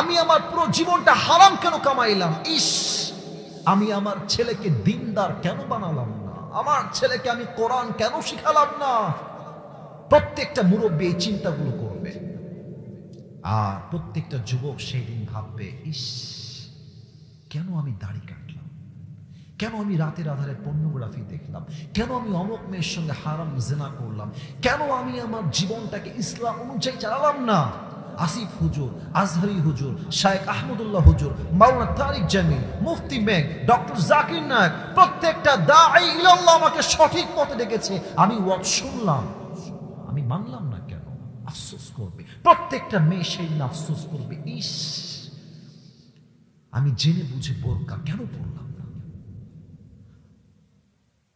আমি আমার পুরো জীবনটা হারাম কেন কামাইলাম, ইস আমি আমার ছেলেকে দিনদার কেন বানালাম না, আমার ছেলেকে আমি কোরআন কেন শিখালাম না। প্রত্যেকটা মুরব্বী এই চিন্তাগুলো করবে। আর প্রত্যেকটা যুবক সেই দিন ভাববে, ইস কেন আমি দাড়ি কাটলাম, কেন আমি রাতের আধারে পর্নোগ্রাফি দেখলাম, কেন আমি অমুক মেয়ের সঙ্গে হারাম জিনা করলাম, কেন আমি আমার জীবনটাকে ইসলাম অনুযায়ী চালালাম না। আসিফ হুজুর, আজহারি হুজুর, শায়েখ আহমদুল্লাহ হুজুর, মাওলানা তারিক জামিল, মুফতি মেঘ, ডক্টর জাকির নায়েক, প্রত্যেকটা দাঈ ইলাল্লাহ আমাকে সঠিক পথে ডেকেছে, আমি ওয়াজ শুনলাম, আমি মানলাম না কেন? আফসোস করবে প্রত্যেকটা মেয়ে, সেই দিন আফসোস করবে, ইস আমি জেনে বুঝে বোরকা কেন পড়লাম না,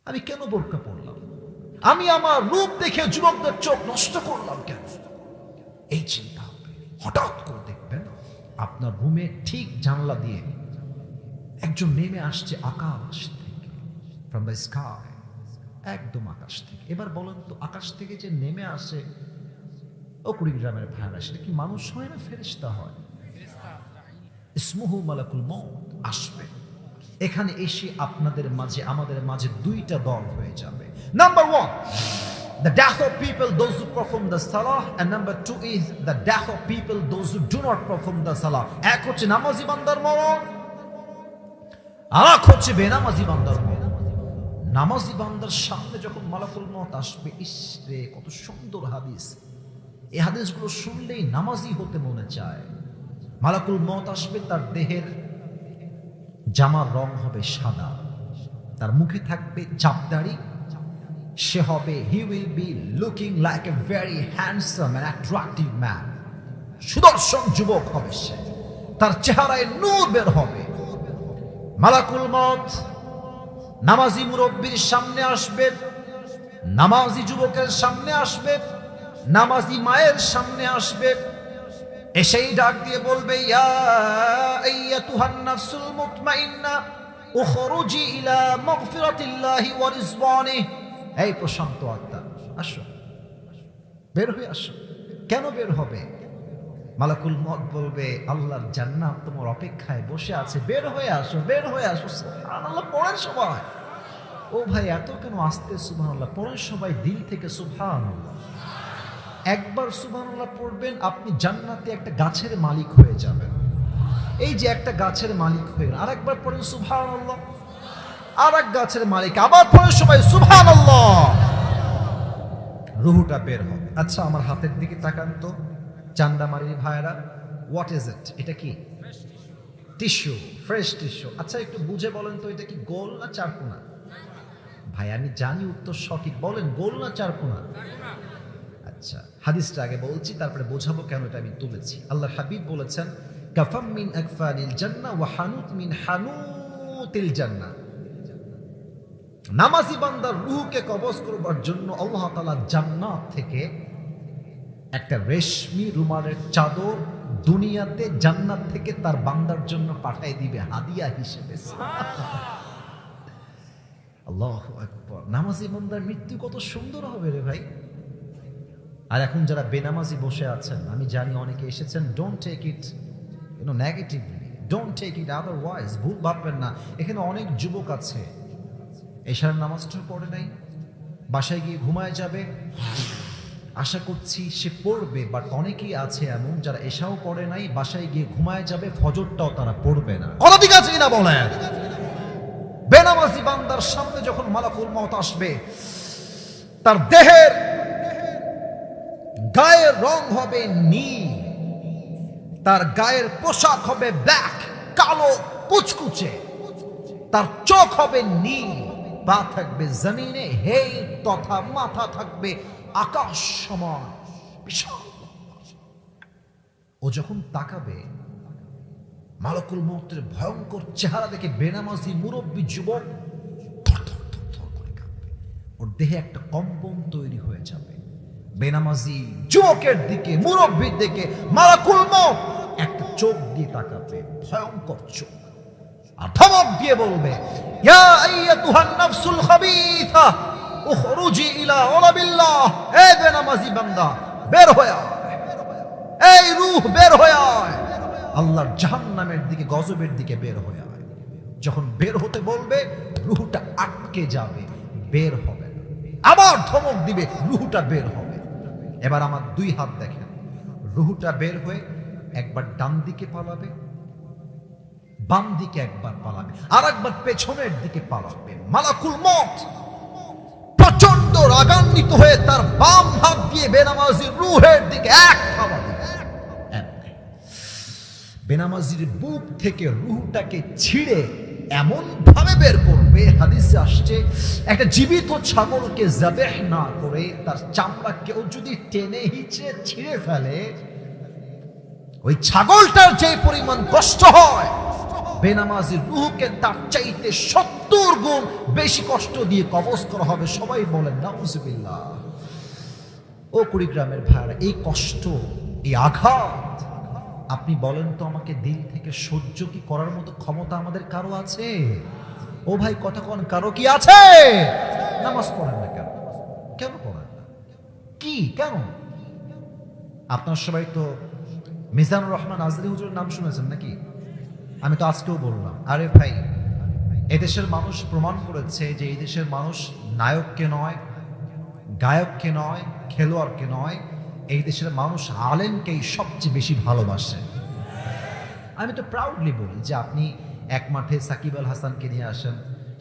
আমি কেন বোরকা পড়লাম, আমি আমার রূপ দেখে যুবকদের চোখ নষ্ট করলাম কেন। এই চিন্তা হবে। হঠাৎ করে দেখবেন আপনার রুমে ঠিক জানলা দিয়ে একজন নেমে আসছে আকাশ থেকে, ফ্রম দ্য স্কাই, একদম আকাশ থেকে। এবার বলেন তো, আকাশ থেকে যে নেমে আসে, ও কুড়িগ্রামের ভাইরা, সেটা কি মানুষ হয় না ফেরেশতা হয়? ইসমুহু মালাকুল মউত আসবে। এখানে এসে আপনাদের মাঝে, আমাদের মাঝে দুইটা দল হয়ে যাবে। Number 1, the death of people those who perform the salah, and number 2 is the death of people those who do not perform the salah. এক হচ্ছে নামাজি বান্দার মরণ, আর এক হচ্ছে বেনামাজি বান্দার মরণ। নামাজি বান্দার সামনে যখন মালাকুল মউত আসবে, ইস রে কত সুন্দর হাদিস, এই হাদিসগুলো শুনলেই নামাজি হতে মনে চায়। মালাকুল মউত আসবে, তার দেহের জামার রং হবে সাদা, তার মুখে থাকবে চাপদাড়ি, সে হবে, he will be looking like a very handsome and attractive man, সুদর্শন যুবক হবে সে, তার চেহারায় নূর বের হবে। মালাকুল মউত নামাজি মুরব্বির সামনে আসবে, নামাজি যুবকের সামনে আসবে, নামাজি মায়ের সামনে আসবে, এসেই ডাক দিয়ে বলবে, ইয়া আইয়াতুহান নাফসুল মুতমাইন্না উখরুজি ইলা মাগফিরাতিল্লাহি ওয়া রিজওয়ানিহি। এই প্রশান্ত আত্মা, আসো, বের হয়ে আসো। কেন বের হবে? মালাকুল মউত বলবে, আল্লাহর জান্নাত তোমার অপেক্ষায় বসে আছে, বের হয়ে আসো, বের হয়ে আসো। সুবহানাল্লাহ পড়েন সবাই। ও ভাই এত কেন আস্তে সুবহানাল্লাহ পড়েন সবাই, দিল থেকে সুবহানাল্লাহ। একবার সুবহানাল্লাহ পড়বেন, আপনি জান্নাতে একটা গাছের মালিক হয়ে যাবেন। এই যে একটা গাছের মালিক হয়ে গেলেন, আরেকবার পড়েন সুবহানাল্লাহ, আর এক গাছের মালিক, আবার পড়েন সবাই সুবহানাল্লাহ, রুহুটা বের হবে। আচ্ছা আমার হাতের দিকে তাকান তো চান্দামারির ভাইরা, হোয়াট ইজ ইট? এটা কি? Tissue, fresh tissue. আচ্ছা একটু বুঝে বলেন তো, এটা কি গোল না চারকোনা? ভাই আমি জানি উত্তর সঠিক, বলেন গোল না চারকোনা? আচ্ছা হাদিসটা আগে বলছি, তারপরে বোঝাবো কেন এটা আমি তুলেছি। আল্লাহর হাবিব বলেছেন, কাফাম মিন আকফানিল জান্নাহ ওয়া হানুত মিন হানুতিল জান্নাহ। নামাজি বান্দার রূহকে কবজ করবার জন্য আল্লাহ তাআলা জান্নাত থেকে একটা রেশমি রুমালের চাদর দুনিয়াতে জান্নাত থেকে তার বান্দার জন্য পাঠিয়ে দিবে হাদিয়া হিসেবে। আল্লাহু আকবার। নামাজি বান্দার মৃত্যু কত সুন্দর হবে রে ভাই। আর এখন যারা বেনামাজি বসে আছেন, আমি জানি অনেকে এসেছেন, don't take it negatively, don't take it otherwise, ভুল ভাববেন না। এখানে অনেক যুবক আছে এশার নামাজটা পড়ে নাই, বাসায় গিয়ে ঘুমায় যাবে, আশা করছি সে পড়বে, বাট অনেকেই আছে এমন যারা এশাও পড়ে নাই, বাসায় গিয়ে ঘুমায় যাবে, ফজরটাও তারা পড়বে না। কথা ঠিক আছে কিনা বলেন? বেনামাজি বান্দার সামনে যখন মালাকুল মউত আসবে, তার দেহের গায়ের রং হবে নীল, তার গায়ের পোশাক হবে ব্ল্যাক, কালো কুচকুচে, তার চোখ হবে নীল, পা থাকবে জমিনে হে তথা মাথা থাকবে আকাশ সমান বিশাল। ও যখন তাকাবে, মালাকুল মউতের ভয়ঙ্কর চেহারা দেখে বেনামাজি মুরব্বী যুবক থরথর থরথর করে কাঁপবে। ওর দেহে একটা কম্পন তৈরি হয়ে যাবে। বেনামাজি যুবকের দিকে, মুরব্বীর দিকে মালাকুল মউত একটা চোখ দিয়ে তাকাবে, ভয়ঙ্কর চোখ, আর ধমক দিয়ে বলবে, ইয়া আইয়াতুহান নাফসুল খাবিথা উখরুজি ইলা ওয়ালাবিল্লাহ। এ বেনামাজি বান্দা, বের হয়ে আয়, এই রূহ বের হয়ে আয়, আল্লাহর জাহান্নামের দিকে, গজবের দিকে বের হয়ে আয়। যখন বের হতে বলবে, রূহটা আটকে যাবে, বের হবে না। আবার ধমক দিবে, রূহটা বের হবে। এবার আমার দুই হাত দেখেন, রূহটা বের হয়ে একবার ডান দিকে পালাবে, বাম দিকে একবার পালাবে, আর একবার পেছনের দিকে পালাবে। মালাকুল মউত প্রচন্ড রাগান্বিত হয়ে তার বাম হাত দিয়ে বেনামাজির রূহের দিকে এক থাবা দিবে। বেনামাজির বুক থেকে রূহটাকে ছিঁড়ে এমন ভাবে বের করবে, হাদিসে আসছে একটা জীবিত ছাগলকে যাবেহ না করে তার চামড়া কেউ যদি টেনে হিচড়ে ছিঁড়ে ফেলে, ওই ছাগলটার যে পরিমাণ কষ্ট হয়, বেনামাজির রূহকে তার চাইতে 70 গুণ বেশি কষ্ট দিয়ে কবজ করা হবে। সবাই বলেন নাউজুবিল্লাহ। ও কুড়িগ্রামের ভাইরা, এই কষ্ট, এই আঘাত আপনি বলেন তো আমাকে দিল থেকে সহ্য কি করার মতো ক্ষমতা আমাদের কারো আছে? ও ভাই কথা কোন, কারো কি আছে? নামাজ পড়েন না কেন? কেন পড়েন না? কি কেন? আপনার সবাই তো মিজানুর রহমান আজরি হুজুরের নাম শুনেছেন নাকি? আমি তো আজকেও বললাম, আরে ভাই, এদেশের মানুষ প্রমাণ করেছে যে এই দেশের মানুষ নায়ককে নয়, গায়ককে নয়, খেলোয়াড়কে নয়, এই দেশের মানুষ আলেমকেই সবচেয়ে বেশি ভালোবাসে। আমি তো প্রাউডলি বলি যে আপনি এক মাঠে সাকিব আল হাসানকে নিয়ে আসেন,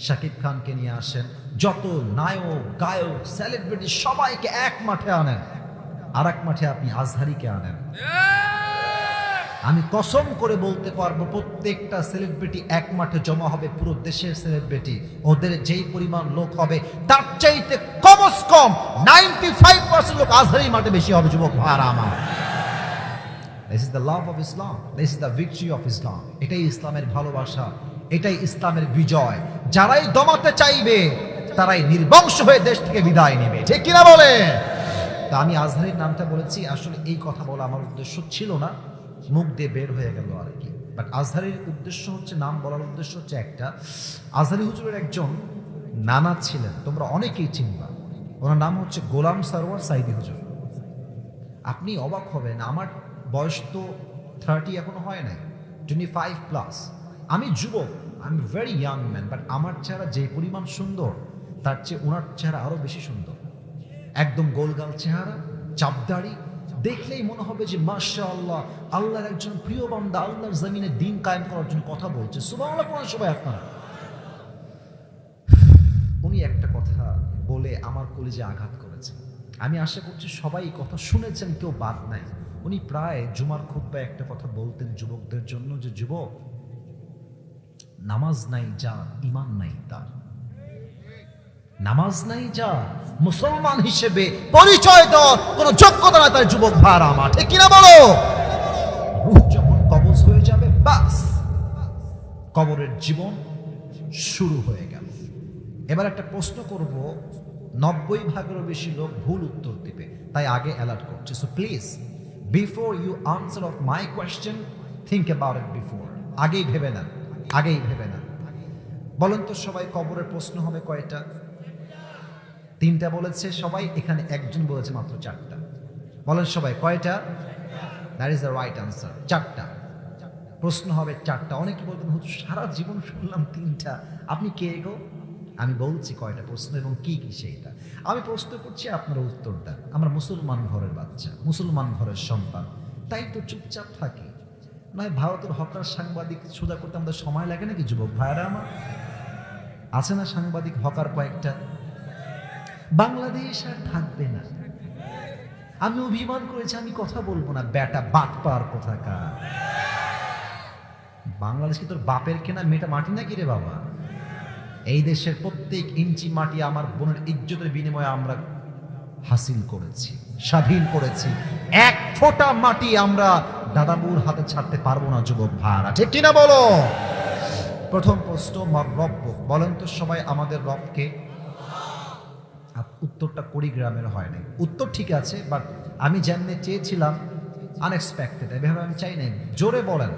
শাকিব খানকে নিয়ে আসেন, যত নায়ক, গায়ক, সেলিব্রিটি সবাইকে এক মাঠে আনেন, আর এক মাঠে আপনি আজহারিকে আনেন, আমি কসম করে বলতে পারবো প্রত্যেকটা সেলিব্রিটি এক মাঠে জমা হবে, পুরো দেশের সেলিব্রিটি, ওদের যেই পরিমাণ লোক হবে তার চাইতে কমস কম 95% লোক আজহারি মাঠে বেশি হবে। যুবক ভাইরা আমার, this is the love of Islam, this is the victory of Islam. এটাই ইসলামের ভালোবাসা, এটাই ইসলামের বিজয়। যারাই দমাতে চাইবে তারাই নির্বংশ হয়ে দেশ থেকে বিদায় নেবে, ঠিক কিনা বলে? তা আমি আজহারির নামটা বলেছি, আসলে এই কথা বলা আমার উদ্দেশ্য ছিল না, মুখ দিয়ে বের হয়ে গেল আর কি। বাট আজহারির উদ্দেশ্য হচ্ছে, নাম বলার উদ্দেশ্য হচ্ছে একটা, আজহারি হুজুরের একজন নানা ছিলেন, তোমরা অনেকেই চিনবা, ওনার নাম হচ্ছে গোলাম সরওয়ার সাইদি হুজুর। আপনি অবাক হবেন, আমার বয়স তো 30 এখনো হয় নাই, 25+। আমি যুবক, I am very young man, but আমার চেহারা যে পরিমাণ সুন্দর, তার চেয়ে ওনার চেহারা আরো বেশি সুন্দর। একদম গোলগাল চেহারা, চাপদাড়ি, দেখলেই মনে হবে যে মাশাআল্লাহ, আল্লাহর একজন প্রিয় বান্দা আল্লাহর জমিনে দ্বীন কায়েম করার জন্য কথা বলছে। সুবহানাল্লাহ পড়েন সবাই আপনারা। উনি একটা কথা বলে আমার কলিজে আঘাত করেছেন। আমি আশা করছি সবাই এই কথা শুনেছেন, কেউ বাদ নাই। উনি প্রায় জুমার খুতবায় একটা কথা বলতেন যুবকদের জন্য, যে যুবক, নামাজ নাই যা ঈমান নাই তার, নামাজ নাই যা মুসলমান হিসেবে পরিচয় দেওয়ার কোনো যোগ্যতা নাই তার। যুবক ভাইরা আমার, ঠিক কিনা বলো? রূহ যখন কবজ হয়ে যাবে, বাস কবরের জীবন শুরু হয়ে গেল। এবার একটা প্রশ্ন করব, 90% বেশি লোক ভুল উত্তর দিবে, তাই আগে অ্যালার্ট করছে। So please, before you answer of my question, think about it before. আগেই ভেবে নেন, আগেই ভেবে নেন। বলেন তো সবাই, কবরের প্রশ্ন হবে কয়টা? 3টা বলেছে সবাই, এখানে একজন বলেছে মাত্র 4টা। বলেন সবাই কয়টা? That is the right answer, 4টা প্রশ্ন হবে, 4টা। অনেকে বলবেন হুজুর সারা জীবন শুনলাম 3টা, আপনি কে গো? আমি বলছি কয়টা প্রশ্ন এবং কি কি সেইটা আমি প্রশ্ন করছি, আপনারা উত্তর দেন। আমরা মুসলমান ঘরের বাচ্চা, মুসলমান ঘরের সন্তান, তাই তো চুপচাপ থাকি। নয় ভারতের হকার সাংবাদিক সোজা করতে আমাদের সময় লাগে নাকি? যুবক ভাইরা আমার আছে না সাংবাদিক হকার কয়েকটা? বাংলাদেশ আর থাকবে না। আমি অভিমান করেছি, আমি কথা বলবো না। বেটা বাদ পার কোথাকার। বাংলাদেশ কি তোর বাপের কেনা মেয়েটা মাটি নাকি রে বাবা? এই দেশের প্রত্যেক ইঞ্চি মাটি আমার বোনের ইজ্জতের বিনিময়ে আমরা হাসিল করেছি, স্বাধীন করেছি। এক ফোঁটা মাটি আমরা দাদাবুর হাতে ছাড়তে পারবো না যুবক ভাইরা, ঠিক কিনা বলো? প্রথম প্রশ্ন, মার রব্ব, বলেন তো সবাই আমাদের রবকে? উত্তরটা কুড়িগ্রামের হয় নাই। উত্তর ঠিক আছে, বাট আমি যেমনি চেয়েছিলাম আনএক্সপেক্টেড, এভাবে আমি চাই নাই। জোরে বলেন,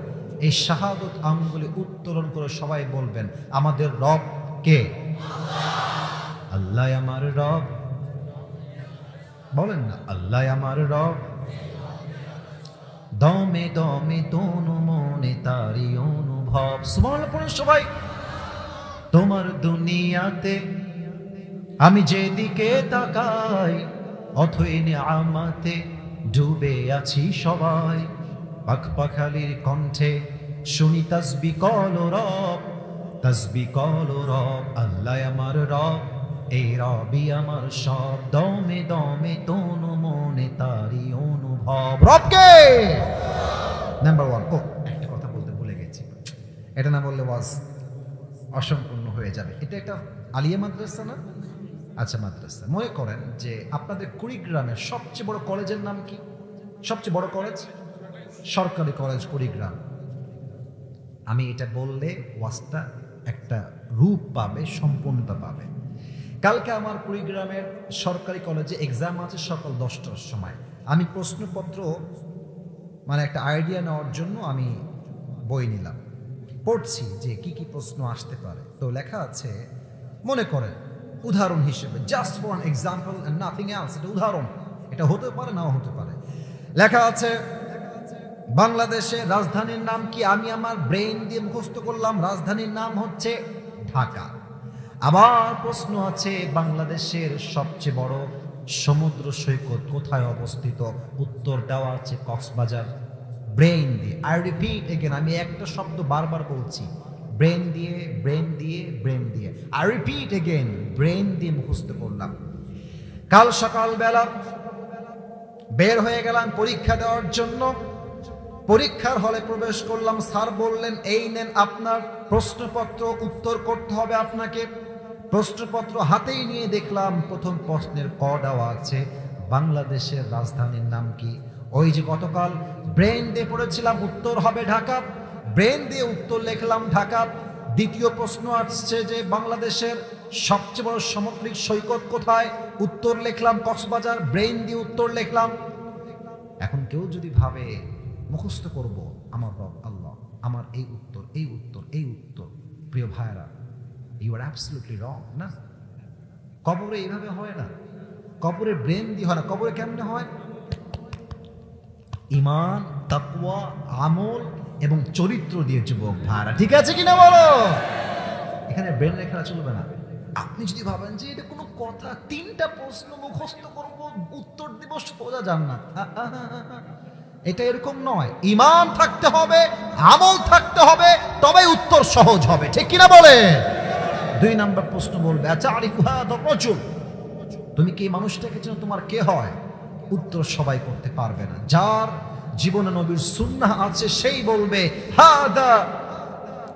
এই শাহাদত আঙ্গুলি উত্তোলন করে সবাই বলবেন আমাদের রব কে? আল্লাহ আমার রব। বলেন না, আল্লাহ আমার রব। দমে দমে তনু মনে তারি অনুভব। সুবহানাল্লাহ পড়ুন সবাই। তোমার দুনিয়াতে আমি যেদিকে তাকাই, অথই নিয়ামতে ডুবে আছি সবাই। পাখ পাখালির কণ্ঠে শুনি তাসবিহ কল রব, তাসবিহ কল রব। আল্লাহ আমার রব, এই রবই আমার সব। দমে দমে তনু মনে তারি অনুভব। রবকে নাম্বার ওয়ান। ও একটা কথা বলতে ভুলে গেছি, এটা না বললে ওয়াজ অসম্পূর্ণ হয়ে যাবে। এটা একটা আলিয়া মাদ্রাসা না? আচ্ছা মাদ্রাসা। মনে করেন যে আপনাদের কুড়িগ্রামের সবচেয়ে বড় কলেজের নাম কি? সবচেয়ে বড় কলেজ সরকারি কলেজ কুড়িগ্রাম। আমি এটা বললে ওয়াজটা একটা রূপ পাবে, সম্পূর্ণতা পাবে। কালকে আমার কুড়িগ্রামের সরকারি কলেজে এক্সাম আছে সকাল 10টার সময়। আমি প্রশ্নপত্র মানে একটা আইডিয়া নেওয়ার জন্য আমি বই নিলাম, পড়ছি যে কি কি প্রশ্ন আসতে পারে। তো লেখা আছে, মনে করেন উদাহরণ হিসেবে, just for an example and nothing else, এটা উদাহরণ, এটা হতে পারে নাও হতে পারে। লেখা আছে বাংলাদেশের রাজধানীর নাম কি? আমি আমার ব্রেইন দিয়ে মুখস্থ করলাম, রাজধানীর নাম হচ্ছে ঢাকা। আবার প্রশ্ন আছে বাংলাদেশের সবচেয়ে বড় সমুদ্র সৈকত কোথায় অবস্থিত? উত্তর দেওয়া আছে কক্সবাজার। ব্রেইন দিয়ে, আই রিপিট এগেন, আমি একটা শব্দ বারবার বলছি, ব্রেন দিয়ে, ব্রেন দিয়ে, ব্রেন দিয়ে। আই রিপিট এগেন, ব্রেন দিয়ে মুখস্থ করলাম। কাল সকালবেলা বের হয়ে গেলাম পরীক্ষা দেওয়ার জন্য। পরীক্ষার হলে প্রবেশ করলাম, স্যার বললেন এই নেন আপনার প্রশ্নপত্র, উত্তর করতে হবে আপনাকে। প্রশ্নপত্র হাতেই নিয়ে দেখলাম প্রথম প্রশ্নের ক দেওয়া আছে, বাংলাদেশের রাজধানীর নাম কি? ওই যে গতকাল ব্রেন দিয়ে পড়েছিলাম উত্তর হবে ঢাকা, ব্রেন দিয়ে উত্তর লিখলাম ঢাকা। দ্বিতীয় প্রশ্ন আসছে যে বাংলাদেশের সবচেয়ে বড় সামুদ্রিক সৈকত কোথায়? উত্তর লিখলাম কক্সবাজার, ব্রেন দিয়ে উত্তর লিখলাম। এখন কেউ যদি ভাবে মুখস্থ করব আমার রব আল্লাহ, আমার এই উত্তর, এই উত্তর, এই উত্তর, প্রিয় ভাইরা, ইউ আর অ্যাবসলিউটলি রং। না, কবরে এইভাবে হয় না, কবরে ব্রেন দিয়ে হয় না। কবরে কেমনে হয়? ঈমান, তাকওয়া, আমল এবং চরিত্র দিয়ে যুবক ভাইরা, ঠিক আছে কিনা বলো? এখানে ব্রেন রেখা চলবে না। আপনি যদি ভাবেন যে এটা কোনো কথা, 3টা প্রশ্ন মুখস্থ করব, উত্তর দিব, সোজা জান্নাত, এটা এরকম নয়। ঈমান থাকতে হবে, আমল থাকতে হবে, তবে উত্তর সহজ হবে, ঠিক কিনা বলে? 2 নম্বর প্রশ্ন বলবে, আচ্ছা আরিফু হাদা রাজুল, তুমি কি এই মানুষটাকে চেনো, তোমার কে হয়? উত্তর সবাই করতে পারবে না। যার জীবনে নবীর সুন্নাহ আছে সেই বলবে হাদা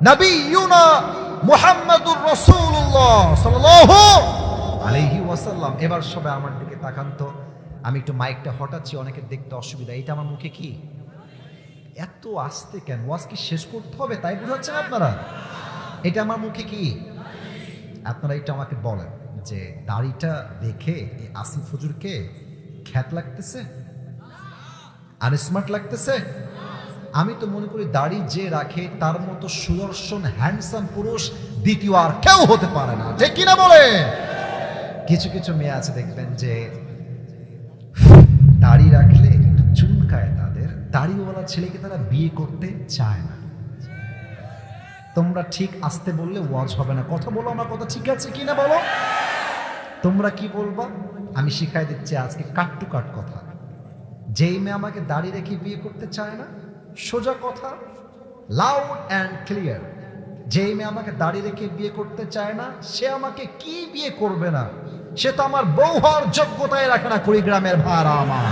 নবিয়ুনা মুহাম্মাদুর রাসূলুল্লাহ সাল্লাল্লাহু আলাইহি ওয়াসাল্লাম। এবার সবাই আমার দিকে তাকান তো, আমি একটু মাইকটা হটাচ্ছি, অনেকের দেখতে অসুবিধা। এটা আমার মুখে কি এত আস্তে কেন? ওয়াজ কি শেষ করতে হবে তাই বুঝাচ্ছেন আপনারা? এটা আমার মুখে কি? আপনারা এটা আমাকে বলেন যে দাড়িটা দেখে এই আসিফ হুজুরকে খ্যাত লাগতেছে আর স্মার্ট লাগতেছে? আমি তো মনে করি দাড়ি যে রাখে তার মতো সুদর্শন হ্যান্ডসাম পুরুষ দ্বিতীয় আর কেউ হতে পারে না, ঠিক কিনা বলে? কিছু কিছু মেয়ে আছে দেখবেন যে দাড়ি রাখলে একটু চুলকায়, তাদের দাড়িওয়ালা ছেলেকে তারা বিয়ে করতে চায় না। তোমরা ঠিক আসতে বললে ওয়াজ হবে না, কথা বলো, আমার কথা ঠিক আছে কিনা বলো। তোমরা কি বলবা আমি শিখাই দিচ্ছি আজকে কাট টু কাট কথা। যেই মেয়ে আমাকে দাড়ি রেখে বিয়ে করতে চায় না, সোজা কথা, লাউড অ্যান্ড ক্লিয়ার, যেই মেয়ে আমাকে দাড়ি রেখে বিয়ে করতে চায় না সে আমাকে কি বিয়ে করবে না, সে তো আমার বউ হওয়ার যোগ্যতায় রাখে না কুড়িগ্রামের ভাড়া আমার।